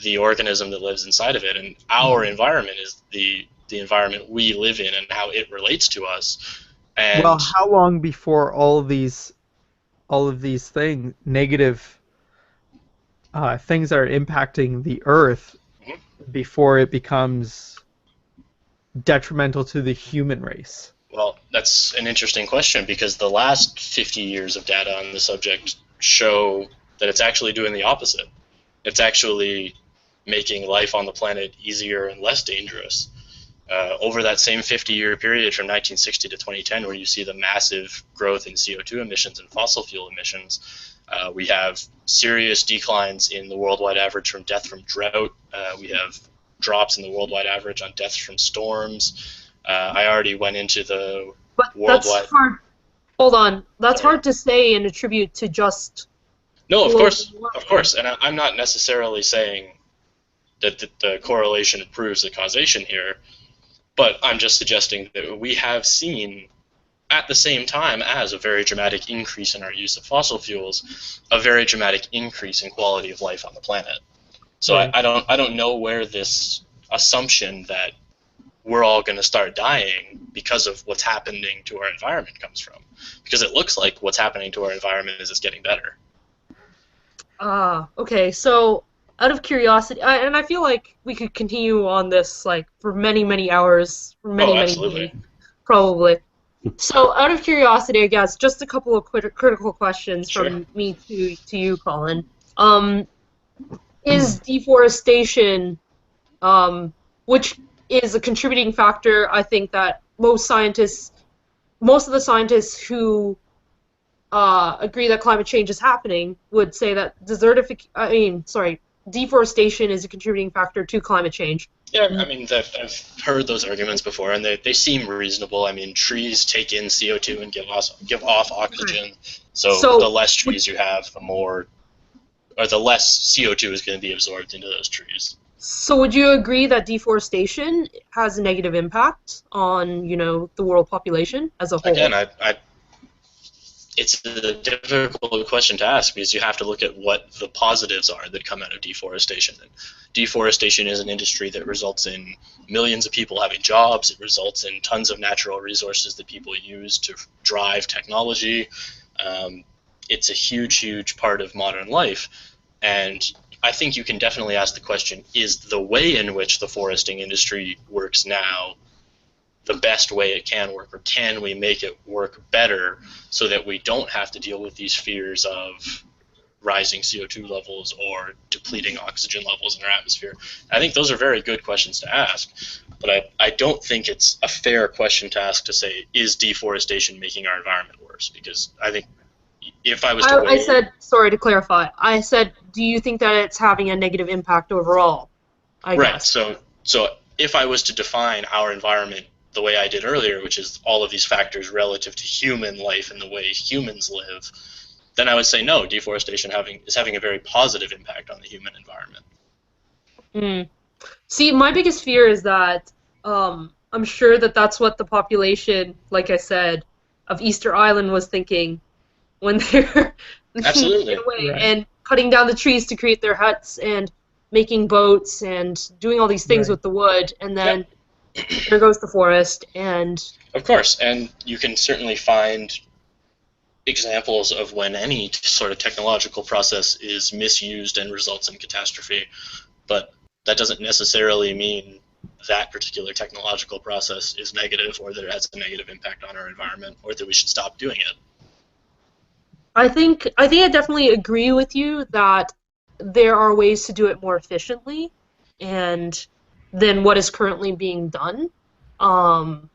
S3: the organism that lives inside of it, and our environment is the environment we live in and how it relates to us. And
S5: well, how long before all of these things, negative things that are impacting the Earth, before it becomes detrimental to the human race?
S3: Well, that's an interesting question, because the last 50 years of data on the subject show that it's actually doing the opposite. It's actually making life on the planet easier and less dangerous. Over that same 50-year period from 1960 to 2010, where you see the massive growth in CO2 emissions and fossil fuel emissions, we have serious declines in the worldwide average from death from drought. We have drops in the worldwide average on deaths from storms. I already went into the worldwide...
S4: That's hard. Hold on. That's hard to say and attribute to just...
S3: No, of course. And I'm not necessarily saying that the correlation proves the causation here, but I'm just suggesting that we have seen, at the same time as a very dramatic increase in our use of fossil fuels, a very dramatic increase in quality of life on the planet. So I don't know where this assumption that we're all going to start dying because of what's happening to our environment comes from. Because it looks like what's happening to our environment is it's getting better.
S4: Okay, so out of curiosity, and I feel like we could continue on this for many, many hours, for many days, probably. So out of curiosity, I guess, just a couple of critical questions from me to you, Colin. Is deforestation, which is a contributing factor, I think that most of the scientists who agree that climate change is happening would say that deforestation is a contributing factor to climate change.
S3: Yeah, I mean, I've heard those arguments before, and they seem reasonable. I mean, trees take in CO2 and give off oxygen, so the less trees you have, the less CO2 is going to be absorbed into those trees.
S4: So would you agree that deforestation has a negative impact on, the world population as a whole?
S3: Again, it's a difficult question to ask, because you have to look at what the positives are that come out of deforestation. And deforestation is an industry that results in millions of people having jobs. It results in tons of natural resources that people use to drive technology. It's a huge, huge part of modern life. And I think you can definitely ask the question, is the way in which the foresting industry works now the best way it can work, or can we make it work better so that we don't have to deal with these fears of rising CO2 levels or depleting oxygen levels in our atmosphere? I think those are very good questions to ask, but I don't think it's a fair question to ask to say, is deforestation making our environment worse? Because I think if I was to
S4: I said, sorry to clarify, I said, do you think that it's having a negative impact overall? I guess.
S3: So if I was to define our environment the way I did earlier, which is all of these factors relative to human life and the way humans live, then I would say no, deforestation is having a very positive impact on the human environment.
S4: See, my biggest fear is that I'm sure that that's what the population, like I said, of Easter Island was thinking when they're
S3: absolutely
S4: away, and cutting down the trees to create their huts and making boats and doing all these things with the wood, and then there goes the forest. And
S3: of course, and you can certainly find examples of when any sort of technological process is misused and results in catastrophe, but that doesn't necessarily mean that particular technological process is negative, or that it has a negative impact on our environment, or that we should stop doing it.
S4: I think I definitely agree with you that there are ways to do it more efficiently and than what is currently being done, and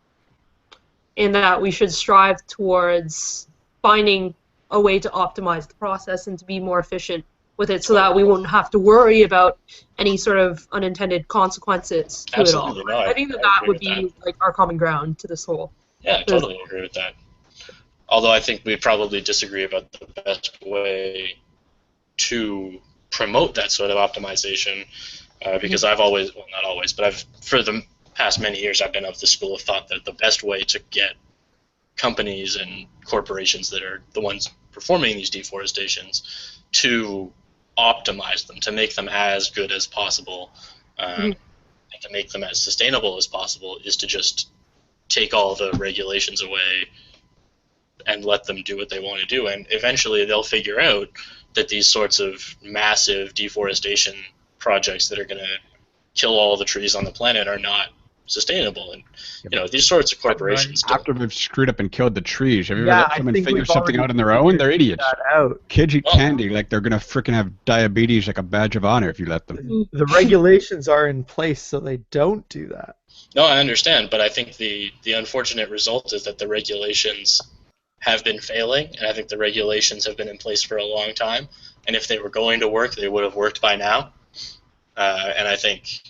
S4: that we should strive towards finding a way to optimize the process and to be more efficient with it, so that we won't have to worry about any sort of unintended consequences to it all.
S3: No,
S4: I think that would be like our common ground to this whole.
S3: Yeah, I totally agree with that. although I think we probably disagree about the best way to promote that sort of optimization, because I've always, well, not always, but for the past many years, I've been of the school of thought that the best way to get companies and corporations that are the ones performing these deforestations to optimize them, to make them as good as possible, and to make them as sustainable as possible, is to just take all the regulations away and let them do what they want to do. And eventually they'll figure out that these sorts of massive deforestation projects that are going to kill all the trees on the planet are not sustainable. And these sorts of corporations
S2: after they've screwed up and killed the trees, have you ever
S5: Yeah,
S2: let
S5: I
S2: someone
S5: think
S2: figure
S5: we've
S2: something
S5: already
S2: out on their own? They're idiots.
S5: that out.
S2: Kids eat candy like they're gonna freaking have diabetes like a badge of honor if you let them.
S5: The regulations are in place so they don't do that.
S3: No, I understand, but I think the unfortunate result is that the regulations have been failing, and I think the regulations have been in place for a long time, and if they were going to work, they would have worked by now. And I think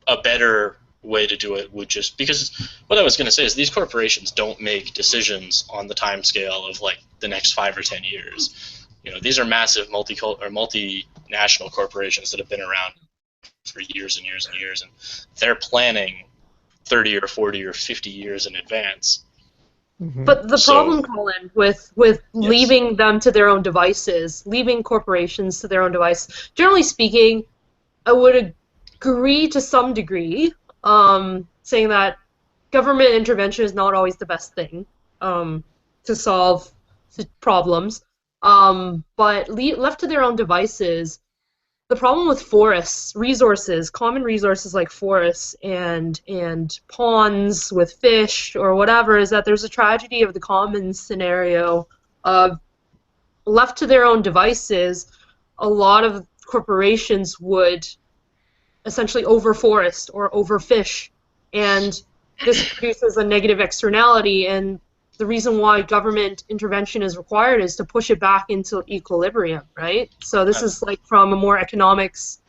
S3: a better way to do it would just, because what I was going to say is these corporations don't make decisions on the time scale of like the next 5 or 10 years. These are massive multinational corporations that have been around for years and years and years, and they're planning 30 or 40 or 50 years in advance.
S4: But the problem, Colin, with leaving them to their own devices, leaving corporations to their own device, generally speaking, I would agree to some degree, saying that government intervention is not always the best thing to solve problems. But left to their own devices, the problem with forests, common resources like forests and ponds with fish or whatever, is that there's a tragedy of the commons scenario of left to their own devices, a lot of corporations would essentially overforest or overfish, and this produces a negative externality, and the reason why government intervention is required is to push it back into equilibrium, right? So this is like from a more economics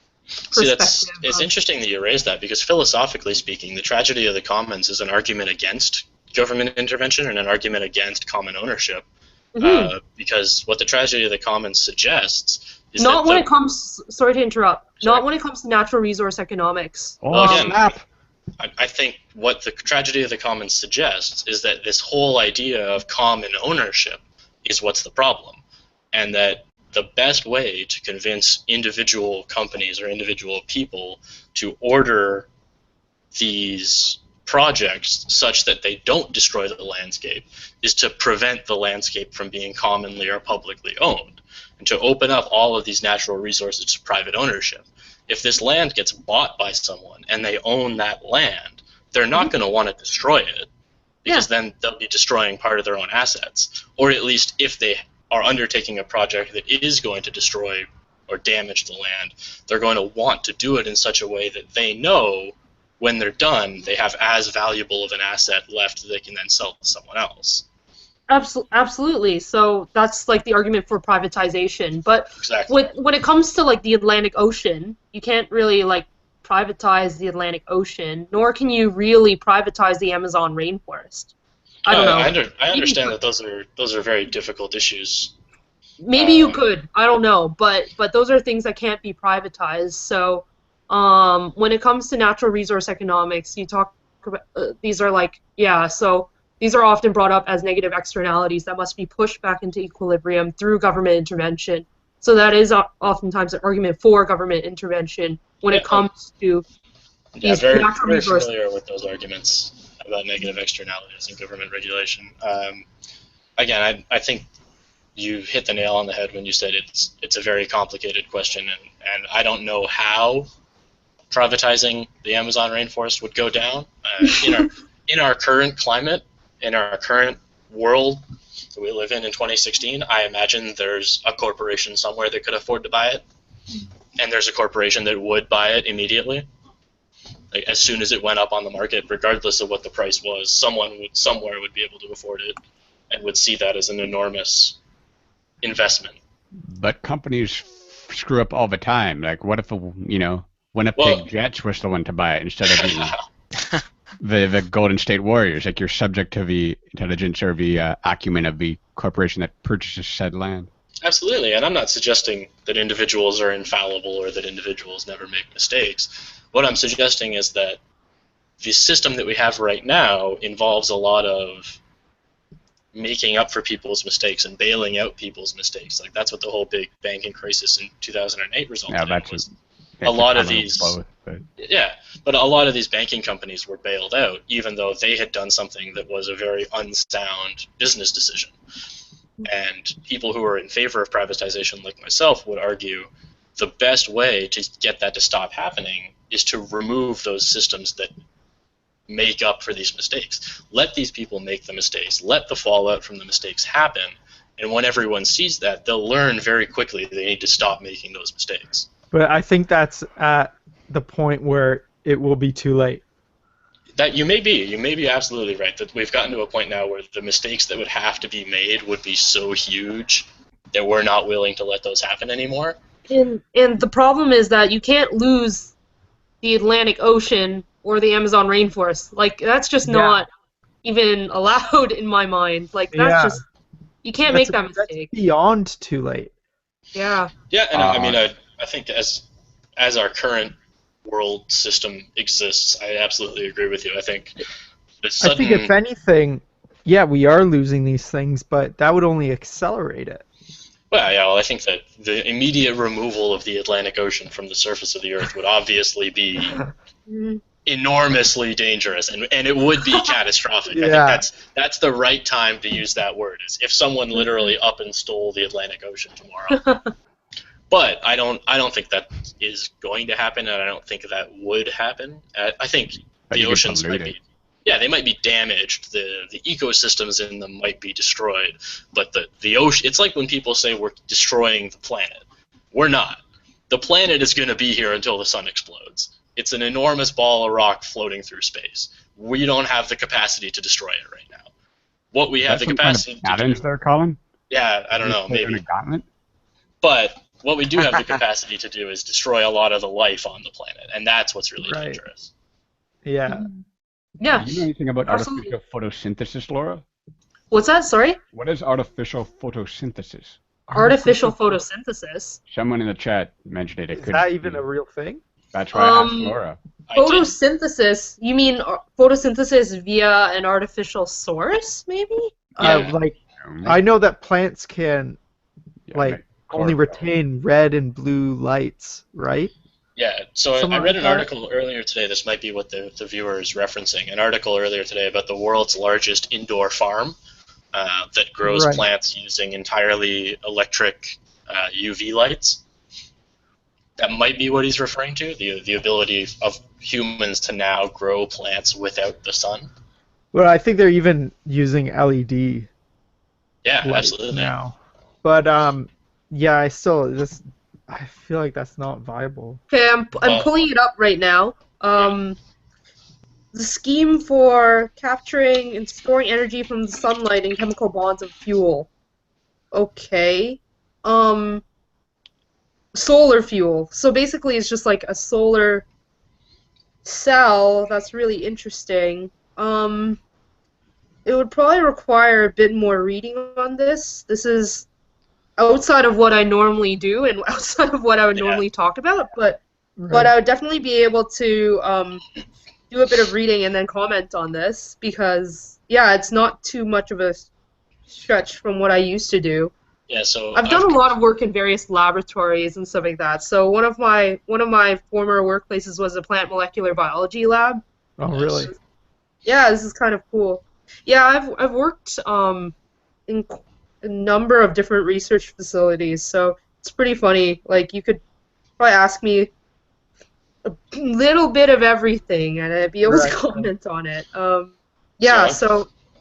S4: perspective.
S3: It's interesting that you raised that, because philosophically speaking, the tragedy of the commons is an argument against government intervention and an argument against common ownership. Because what the tragedy of the commons suggests is
S4: not when it comes, sorry to interrupt, not when it comes to natural resource economics.
S2: Snap!
S3: I think what the tragedy of the commons suggests is that this whole idea of common ownership is what's the problem, and that the best way to convince individual companies or individual people to order these projects such that they don't destroy the landscape is to prevent the landscape from being commonly or publicly owned, and to open up all of these natural resources to private ownership. If this land gets bought by someone and they own that land, they're not going to want to destroy it, because then they'll be destroying part of their own assets. Or at least if they are undertaking a project that is going to destroy or damage the land, they're going to want to do it in such a way that they know when they're done, they have as valuable of an asset left that they can then sell to someone else.
S4: Absolutely. So that's like the argument for privatization. But
S3: exactly.
S4: When it comes to like the Atlantic Ocean, you can't really like privatize the Atlantic Ocean, nor can you really privatize the Amazon rainforest. I don't know.
S3: I understand that those are very difficult issues.
S4: Maybe you could. I don't know. But those are things that can't be privatized. So when it comes to natural resource economics, you talk about these are like so. These are often brought up as negative externalities that must be pushed back into equilibrium through government intervention. So that is oftentimes an argument for government intervention when it comes to these natural resources.
S3: Very familiar with those arguments about negative externalities and government regulation. Again, I think you hit the nail on the head when you said it's a very complicated question, and I don't know how privatizing the Amazon rainforest would go down in our current climate. In our current world that we live in 2016, I imagine there's a corporation somewhere that could afford to buy it, and there's a corporation that would buy it immediately. Like, as soon as it went up on the market, regardless of what the price was, someone somewhere would be able to afford it and would see that as an enormous investment.
S2: But companies screw up all the time. Like, what if Winnipeg Jets was the one to buy it instead of the Golden State Warriors, like you're subject to the intelligence or the acumen of the corporation that purchases said land.
S3: Absolutely, and I'm not suggesting that individuals are infallible or that individuals never make mistakes. What I'm suggesting is that the system that we have right now involves a lot of making up for people's mistakes and bailing out people's mistakes. Like that's what the whole big banking crisis in 2008 resulted in. Was a lot of these, but a lot of these banking companies were bailed out, even though they had done something that was a very unsound business decision. And people who are in favor of privatization, like myself, would argue the best way to get that to stop happening is to remove those systems that make up for these mistakes. Let these people make the mistakes. Let the fallout from the mistakes happen. And when everyone sees that, they'll learn very quickly they need to stop making those mistakes.
S5: But I think that's at the point where it will be too late.
S3: That you may be absolutely right. That we've gotten to a point now where the mistakes that would have to be made would be so huge that we're not willing to let those happen anymore.
S4: And the problem is that you can't lose the Atlantic Ocean or the Amazon rainforest. Like that's just not even allowed in my mind. Like that's just you can't make that mistake.
S5: That's beyond too late.
S4: Yeah.
S3: Yeah, and I mean I think as our current world system exists, I absolutely agree with you. I think
S5: I think if anything, we are losing these things, but that would only accelerate it.
S3: Well, I think that the immediate removal of the Atlantic Ocean from the surface of the Earth would obviously be enormously dangerous, and it would be catastrophic. I think that's the right time to use that word. Is if someone literally up and stole the Atlantic Ocean tomorrow. But I don't think that is going to happen, and I don't think that would happen. I think the oceans might be, they might be damaged. The ecosystems in them might be destroyed. But the ocean, it's like when people say we're destroying the planet. We're not. The planet is going to be here until the sun explodes. It's an enormous ball of rock floating through space. We don't have the capacity to destroy it right now. What we have the capacity
S2: to do. There, Colin?
S3: Yeah, I don't know, maybe. But what we do have the capacity to do is destroy a lot of the life on the planet, and that's what's really dangerous.
S5: Yeah.
S4: Yeah.
S2: Do you know anything about artificial photosynthesis, Laura?
S4: What's that? Sorry?
S2: What is artificial photosynthesis?
S4: Artificial photosynthesis?
S2: Someone in the chat mentioned it.
S5: Is that even a real thing?
S2: That's why I asked Laura.
S4: Photosynthesis? You mean photosynthesis via an artificial source, maybe?
S5: I know that plants can, only retain red and blue lights, right?
S3: Yeah, so I read an article earlier today, this might be what the viewer is referencing, an article earlier today about the world's largest indoor farm that grows plants using entirely electric UV lights. That might be what he's referring to, the ability of humans to now grow plants without the sun.
S5: Well, I think they're even using LED
S3: absolutely.
S5: now. But, I feel like that's not viable.
S4: Okay, I'm pulling it up right now. The scheme for capturing and storing energy from the sunlight and chemical bonds of fuel. Okay. Solar fuel. So basically it's just like a solar cell. That's really interesting. It would probably require a bit more reading on this. This is outside of what I normally do and outside of what I would normally talk about, but I would definitely be able to do a bit of reading and then comment on this because it's not too much of a stretch from what I used to do.
S3: Yeah, so
S4: I've done a lot of work in various laboratories and stuff like that. So one of my former workplaces was a plant molecular biology lab.
S5: Oh, really?
S4: Yeah, this is kind of cool. Yeah, I've worked in a number of different research facilities, so it's pretty funny. Like, you could probably ask me a little bit of everything, and I'd be able to comment on it. So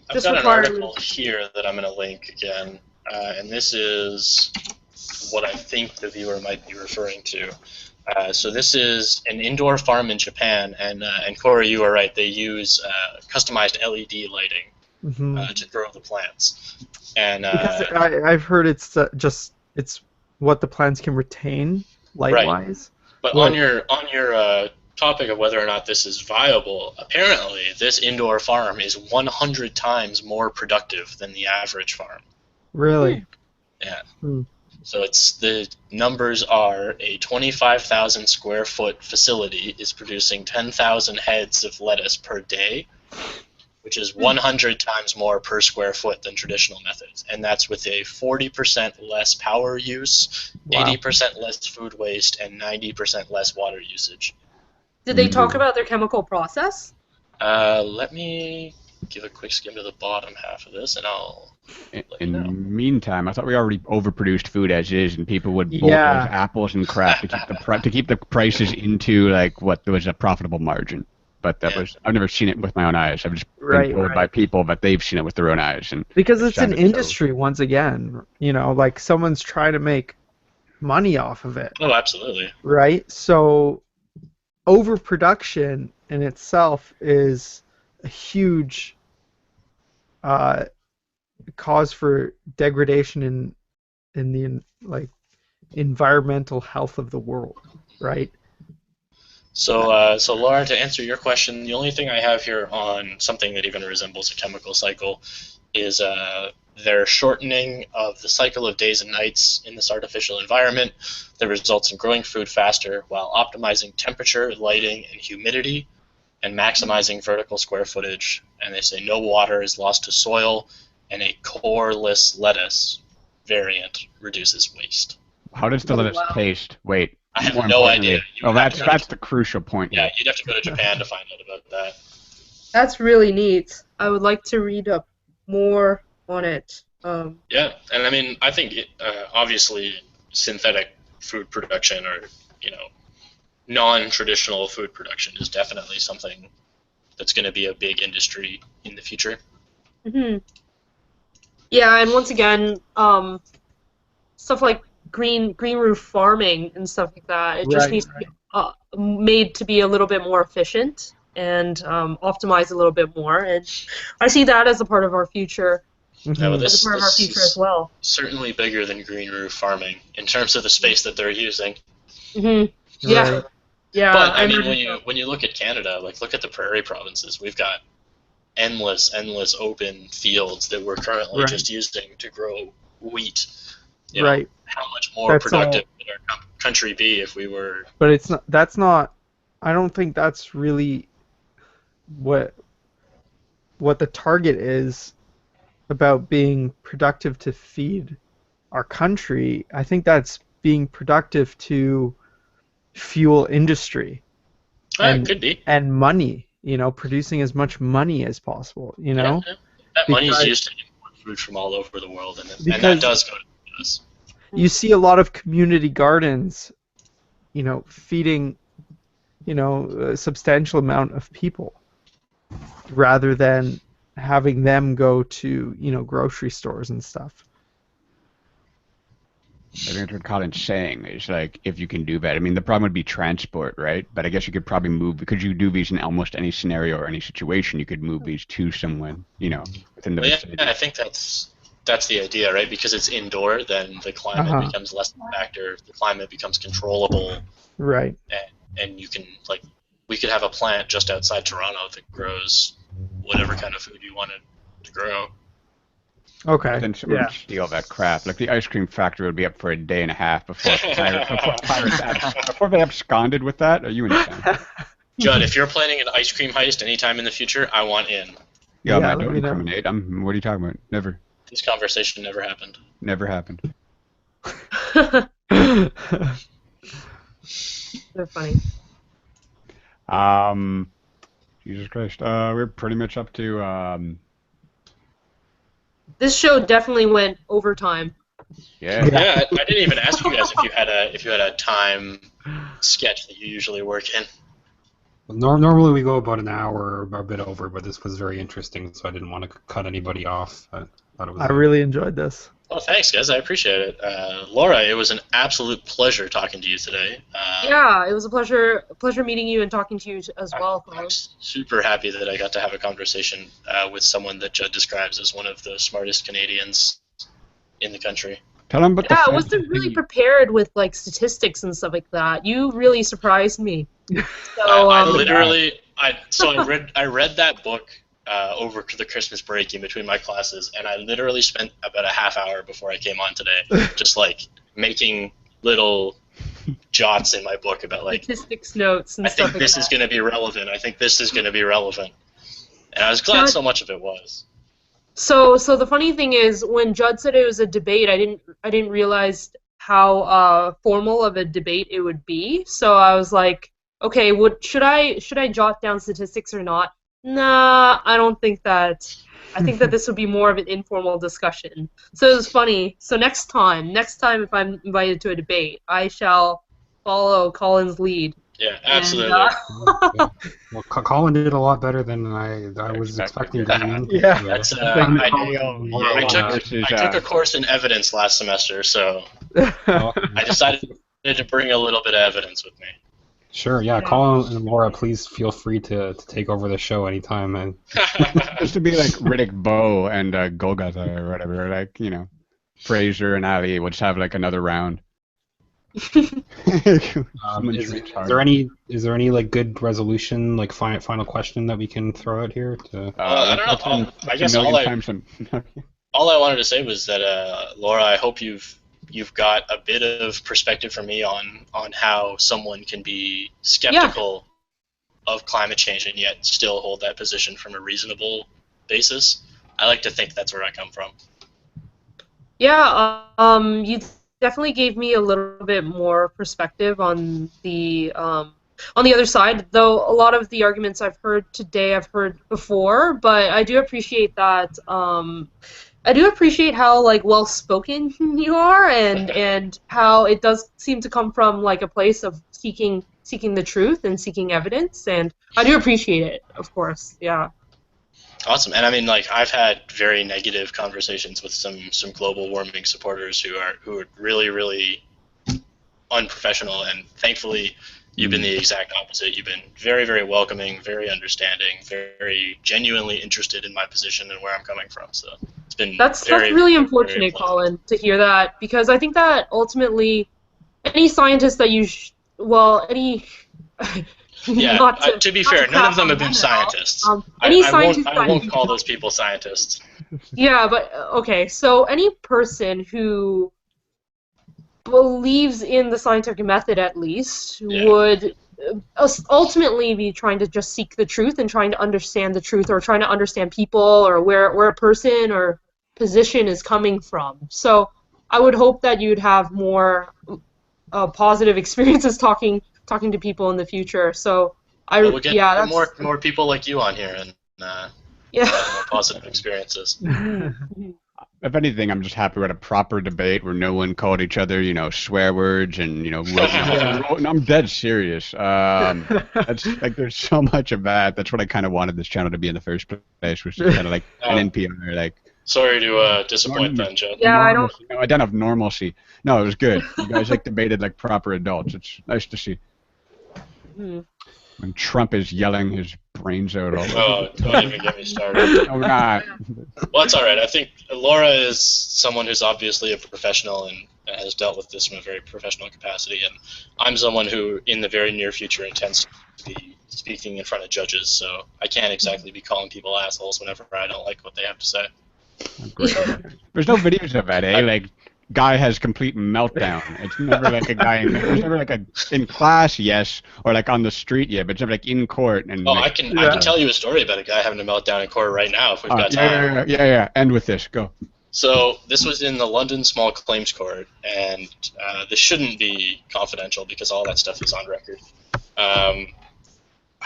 S3: I've got an article here that I'm going to link again, and this is what I think the viewer might be referring to. So this is an indoor farm in Japan, and Corey, you are right. They use customized LED lighting to grow the plants. And
S5: I've heard it's what the plants can retain light-wise.
S3: But on your topic of whether or not this is viable, apparently this indoor farm is 100 times more productive than the average farm.
S5: Really?
S3: Yeah.
S5: Hmm.
S3: So the numbers are a 25,000 square foot facility is producing 10,000 heads of lettuce per day, which is 100 times more per square foot than traditional methods. And that's with a 40% less power use,
S5: Wow.
S3: 80% less food waste, and 90% less water usage.
S4: Did they talk about their chemical process?
S3: Let me give a quick skim to the bottom half of this, and I'll
S2: In the meantime, I thought we already overproduced food as is, and people would bulldoze apples and crap to keep the prices into like what was a profitable margin. But I've never seen it with my own eyes. I've just been told by people, but they've seen it with their own eyes. And
S5: because it's an industry once again, like someone's trying to make money off of it.
S3: Oh, absolutely.
S5: Right? So overproduction in itself is a huge cause for degradation in the environmental health of the world, right?
S3: So Laura, to answer your question, the only thing I have here on something that even resembles a chemical cycle is their shortening of the cycle of days and nights in this artificial environment that results in growing food faster while optimizing temperature, lighting, and humidity, and maximizing vertical square footage. And they say no water is lost to soil, and a coreless lettuce variant reduces waste.
S2: How does the lettuce taste? Wait.
S3: I have no idea.
S2: That's the crucial point.
S3: Yeah, you'd have to go to Japan to find out about that.
S4: That's really neat. I would like to read up more on it.
S3: Yeah, and I mean, I think obviously synthetic food production or non-traditional food production is definitely something that's going to be a big industry in the future.
S4: Mm-hmm. Yeah, and once again, stuff like green roof farming and stuff like that, it just needs to be made to be a little bit more efficient and optimized a little bit more. And I see that as a part of our future.
S3: Yeah, well,
S4: as a part of our future as well.
S3: Certainly bigger than green roof farming in terms of the space that they're using.
S4: Mm-hmm. Yeah.
S5: Right.
S4: Yeah.
S3: But I mean, when you look at Canada, look at the prairie provinces, we've got endless open fields that we're currently just using to grow wheat.
S5: Right.
S3: How much more productive would our country be if we were?
S5: But it's not. That's not. I don't think that's really what the target is about being productive to feed our country. I think that's being productive to fuel industry.
S3: It could be.
S5: And money. Producing as much money as possible.
S3: Yeah. That money is used to import food from all over the world, and that does go to us.
S5: You see a lot of community gardens, feeding, a substantial amount of people, rather than having them go to, grocery stores and stuff.
S2: I think that's what Colin's saying is if you can do that. I mean, the problem would be transport, right? But I guess you could probably move, because you do these in almost any scenario or any situation, you could move these to someone, within the vicinity.
S3: Yeah, I think that's the idea, right? Because it's indoor, then the climate becomes less of a factor. The climate becomes controllable.
S5: Right.
S3: And you can, we could have a plant just outside Toronto that grows whatever kind of food you wanted to grow.
S5: Okay.
S2: Then someone would steal that crap. The ice cream factory would be up for a day and a half before they absconded with that. Are you insane?
S3: Judd, if you're planning an ice cream heist anytime in the future, I want in.
S2: Yeah, I don't incriminate. What are you talking about? Never.
S3: This conversation never happened.
S2: Never happened.
S4: They're funny.
S2: Jesus Christ. We're pretty much up to.
S4: This show definitely went overtime.
S2: Yeah.
S3: Yeah, I didn't even ask you guys if you had a time sketch that you usually work in.
S1: Normally we go about an hour or a bit over, but this was very interesting, so I didn't want to cut anybody off. I thought it was.
S5: I really enjoyed this.
S3: Well, thanks, guys. I appreciate it. Laura, it was an absolute pleasure talking to you today.
S4: Yeah, it was a pleasure meeting you and talking to you as well.
S3: I'm super happy that I got to have a conversation with someone that Judd describes as one of the smartest Canadians in the country.
S2: Tell them about
S4: I wasn't really prepared with statistics and stuff like that. You really surprised me. So
S3: I literally, I read that book over the Christmas break in between my classes, and I literally spent about a half hour before I came on today, just like making little jots in my book about like
S4: statistics notes and
S3: I
S4: stuff
S3: think
S4: like
S3: this
S4: that.
S3: is going to be relevant. I think this is going to be relevant, and I was glad so much of it was.
S4: So the funny thing is, when Judd said it was a debate, I didn't realize how formal of a debate it would be. So I was like, okay, should I jot down statistics or not? Nah, I don't think that. I think that this would be more of an informal discussion. So it was funny. So next time if I'm invited to a debate, I shall follow Colin's lead.
S3: Yeah, absolutely.
S1: Yeah. Well, Colin did a lot better than I was expecting going in.
S5: Yeah.
S3: That's,
S2: I
S3: I took a course in evidence last semester, so I decided to bring a little bit of evidence with me.
S1: Sure, yeah. Colin and Laura, please feel free to take over the show anytime. And
S2: just to be like Riddick Bowe and Golgotha or whatever, like, you know, Fraser and Ali would just have like another round.
S1: is there any like good resolution, like final question that we can throw out here?
S3: I don't know. I guess all I wanted to say was that Laura, I hope you've got a bit of perspective from me on how someone can be skeptical of climate change and yet still hold that position from a reasonable basis. I like to think that's where I come from.
S4: Yeah, you definitely gave me a little bit more perspective on the other side, though a lot of the arguments I've heard today I've heard before, but I do appreciate that. I do appreciate how like well spoken you are, and how it does seem to come from like a place of seeking the truth and seeking evidence, and I do appreciate it, of course. Yeah.
S3: Awesome. And I mean, like, I've had very negative conversations with some global warming supporters who are really, really unprofessional, and thankfully you've been the exact opposite. You've been very, very welcoming, very understanding, very genuinely interested in my position and where I'm coming from. So it's been
S4: that's really unfortunate, Colin, to hear that, because I think that ultimately any scientist that
S3: yeah, to be fair, none of them have been scientists. I won't call those people scientists.
S4: Yeah, but okay, so any person who believes in the scientific method, at least, would ultimately be trying to just seek the truth and trying to understand the truth, or trying to understand people, or where a person or position is coming from. So I would hope that you'd have more positive experiences talking to people in the future. So
S3: we'll get more people like you on here, and more positive experiences.
S2: If anything, I'm just happy we're at a proper debate where no one called each other, you know, swear words and, you know, I'm dead serious. That's like, there's so much of that. That's what I kind of wanted this channel to be in the first place, which is kind of like an NPR, like.
S3: Sorry to disappoint then, Joe.
S4: Yeah, I don't.
S2: No, I don't have normalcy. No, it was good. You guys like debated like proper adults. It's nice to see. When Trump is yelling his brains out all over.
S3: Oh, don't even get me started.
S2: Oh, God.
S3: Well, it's all right. I think Laura is someone who's obviously a professional and has dealt with this from a very professional capacity, and I'm someone who, in the very near future, intends to be speaking in front of judges, so I can't exactly be calling people assholes whenever I don't like what they have to say.
S2: Great. There's no videos of that, eh? Like, guy has complete meltdown. It's never like a guy there's never like a in class, yes, or like on the street, yeah, but it's never like in court. And
S3: I can tell you a story about a guy having a meltdown in court right now if we've got time.
S2: Yeah. End with this. Go.
S3: So this was in the London Small Claims Court, and this shouldn't be confidential because all that stuff is on record. I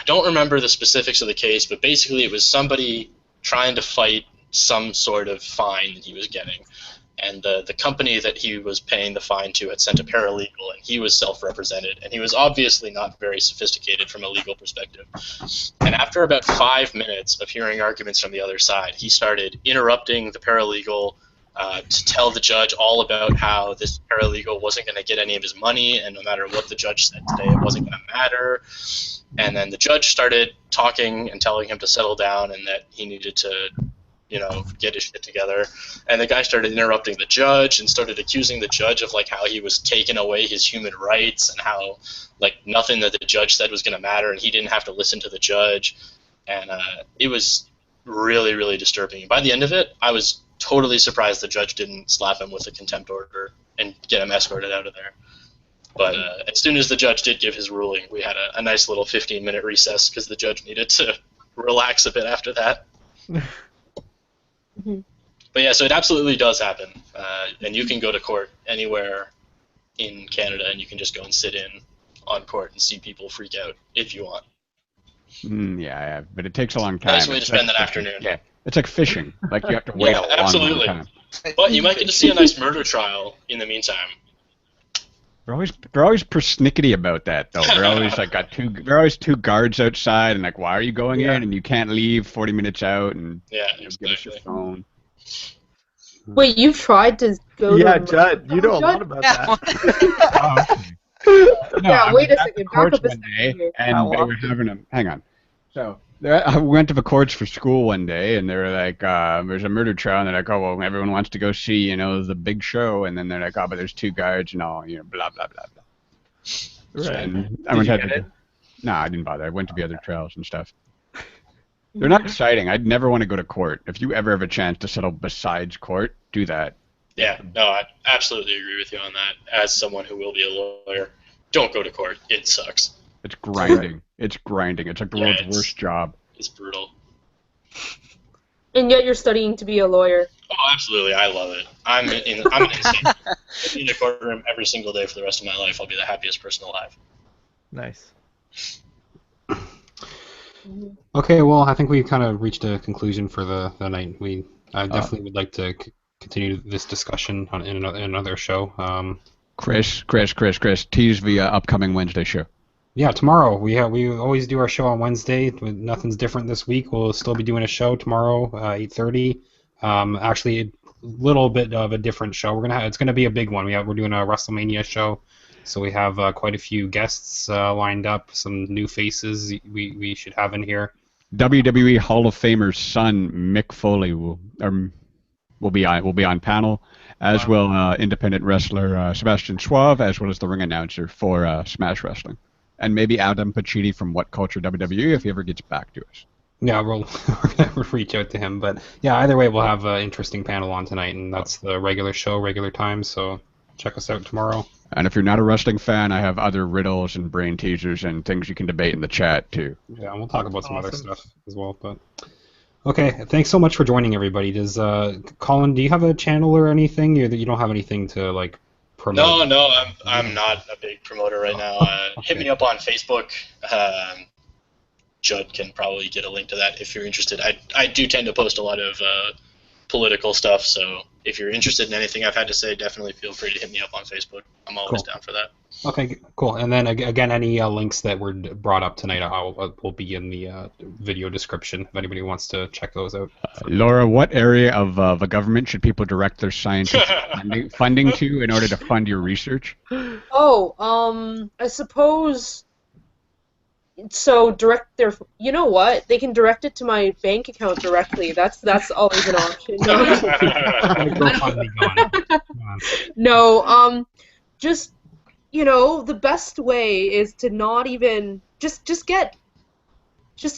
S3: don't remember the specifics of the case, but basically it was somebody trying to fight some sort of fine that he was getting. And the company that he was paying the fine to had sent a paralegal, and he was self-represented, and he was obviously not very sophisticated from a legal perspective. And after about 5 minutes of hearing arguments from the other side, he started interrupting the paralegal to tell the judge all about how this paralegal wasn't going to get any of his money, and no matter what the judge said today, it wasn't going to matter. And then the judge started talking and telling him to settle down and that he needed to get his shit together. And the guy started interrupting the judge and started accusing the judge of like how he was taking away his human rights and how like nothing that the judge said was going to matter and he didn't have to listen to the judge. And it was really, really disturbing. By the end of it, I was totally surprised the judge didn't slap him with a contempt order and get him escorted out of there. But as soon as the judge did give his ruling, we had a nice little 15-minute recess because the judge needed to relax a bit after that. But yeah, so it absolutely does happen. And you can go to court anywhere in Canada, and you can just go and sit in on court and see people freak out if you want.
S2: Yeah, but it takes a long time.
S3: Nice way to spend that afternoon.
S2: Yeah, it's like fishing. Like you have to wait a long time.
S3: But you might get to see a nice murder trial in the meantime.
S2: They're always persnickety about that though. They're always like there are always two guards outside and like, why are you going in and you can't leave 40 minutes out and give us your phone.
S4: Wait, you've tried to go
S5: to Judd, you know a lot about that.
S4: Wait a second.
S2: Back up one day, and they were having a hang on. So I went to the courts for school one day, and they were like, "There's a murder trial," and they're like, "Oh well, everyone wants to go see, the big show," and then they're like, "Oh, but there's two guards and all, blah blah blah blah." Right. And I went to. No, I didn't bother. I went to the other trials and stuff. They're not exciting. I'd never want to go to court. If you ever have a chance to settle besides court, do that.
S3: Yeah, no, I absolutely agree with you on that. As someone who will be a lawyer, don't go to court. It sucks.
S2: It's grinding. It's grinding. It's like the world's worst job.
S3: It's brutal.
S4: And yet you're studying to be a lawyer.
S3: Oh, absolutely. I love it. I'm insane. In a courtroom every single day for the rest of my life. I'll be the happiest person alive.
S5: Nice.
S1: Okay, well, I think we've kind of reached a conclusion for the night. I definitely would like to continue this discussion in another show.
S2: Chris, tease the upcoming Wednesday show.
S1: Yeah, tomorrow. We always do our show on Wednesday. Nothing's different this week. We'll still be doing a show tomorrow, 8:30. Actually, a little bit of a different show. It's gonna be a big one. We're doing a WrestleMania show, so we have quite a few guests lined up. Some new faces we should have in here.
S2: WWE Hall of Famer's son Mick Foley will be on panel, as will independent wrestler Sebastian Suave, as well as the ring announcer for Smash Wrestling. And maybe Adam Pacitti from What Culture WWE if he ever gets back to us.
S1: Yeah, we're gonna reach out to him. But yeah, either way, we'll have an interesting panel on tonight, and that's the regular show, regular time. So check us out tomorrow.
S2: And if you're not a wrestling fan, I have other riddles and brain teasers and things you can debate in the chat too.
S1: Yeah, and we'll talk about some other stuff as well. But okay, thanks so much for joining, everybody. Does Colin, do you have a channel or anything? You don't have anything to like promote?
S3: No, I'm not a big promoter right now. Okay. Hit me up on Facebook. Judd can probably get a link to that if you're interested. I do tend to post a lot of political stuff, so if you're interested in anything I've had to say, definitely feel free to hit me up on Facebook. I'm always down for that.
S1: Okay, cool. And then again, any links that were brought up tonight will be in the video description if anybody wants to check those out.
S2: Laura, what area of the government should people direct their scientific funding to in order to fund your research?
S4: I suppose. So direct their. You know what? They can direct it to my bank account directly. That's always an option. No, just the best way is to not even just get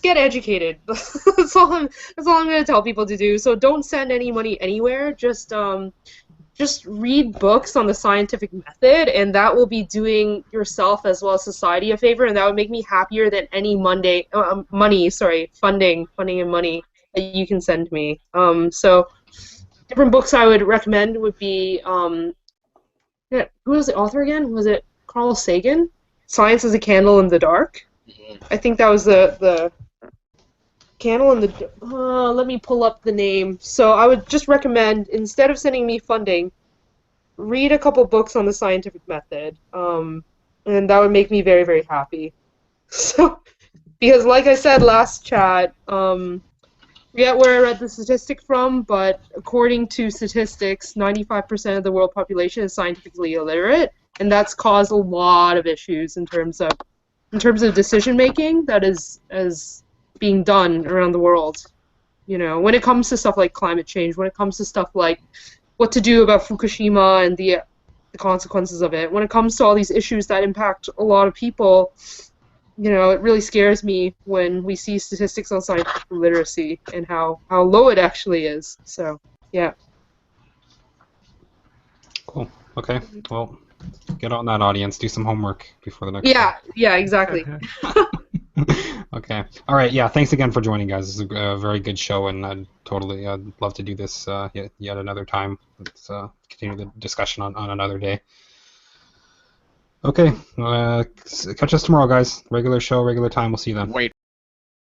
S4: educated. That's all I'm going to tell people to do. So don't send any money anywhere. Just read books on the scientific method, and that will be doing yourself as well as society a favor, and that would make me happier than any funding and money that you can send me. So different books I would recommend would be, who was the author again? Was it Carl Sagan? Science is a Candle in the Dark. I think that was the Candle in the... let me pull up the name. So I would just recommend, instead of sending me funding, read a couple books on the scientific method. And that would make me very, very happy. So, because like I said last chat, forget where I read the statistic from, but according to statistics, 95% of the world population is scientifically illiterate, and that's caused a lot of issues in terms of decision making that is being done around the world. You know, when it comes to stuff like climate change, when it comes to stuff like what to do about Fukushima and the consequences of it, when it comes to all these issues that impact a lot of people, you know, it really scares me when we see statistics on scientific literacy and how low it actually is. So, yeah.
S1: Cool. Okay. Well, get on that, audience. Do some homework before the next
S4: Yeah, exactly.
S1: Okay. All right. Yeah. Thanks again for joining, guys. This is a very good show, and I'd love to do this yet another time. Let's continue the discussion on another day. Okay. Catch us tomorrow, guys. Regular show, regular time. We'll see you then.
S2: Wait.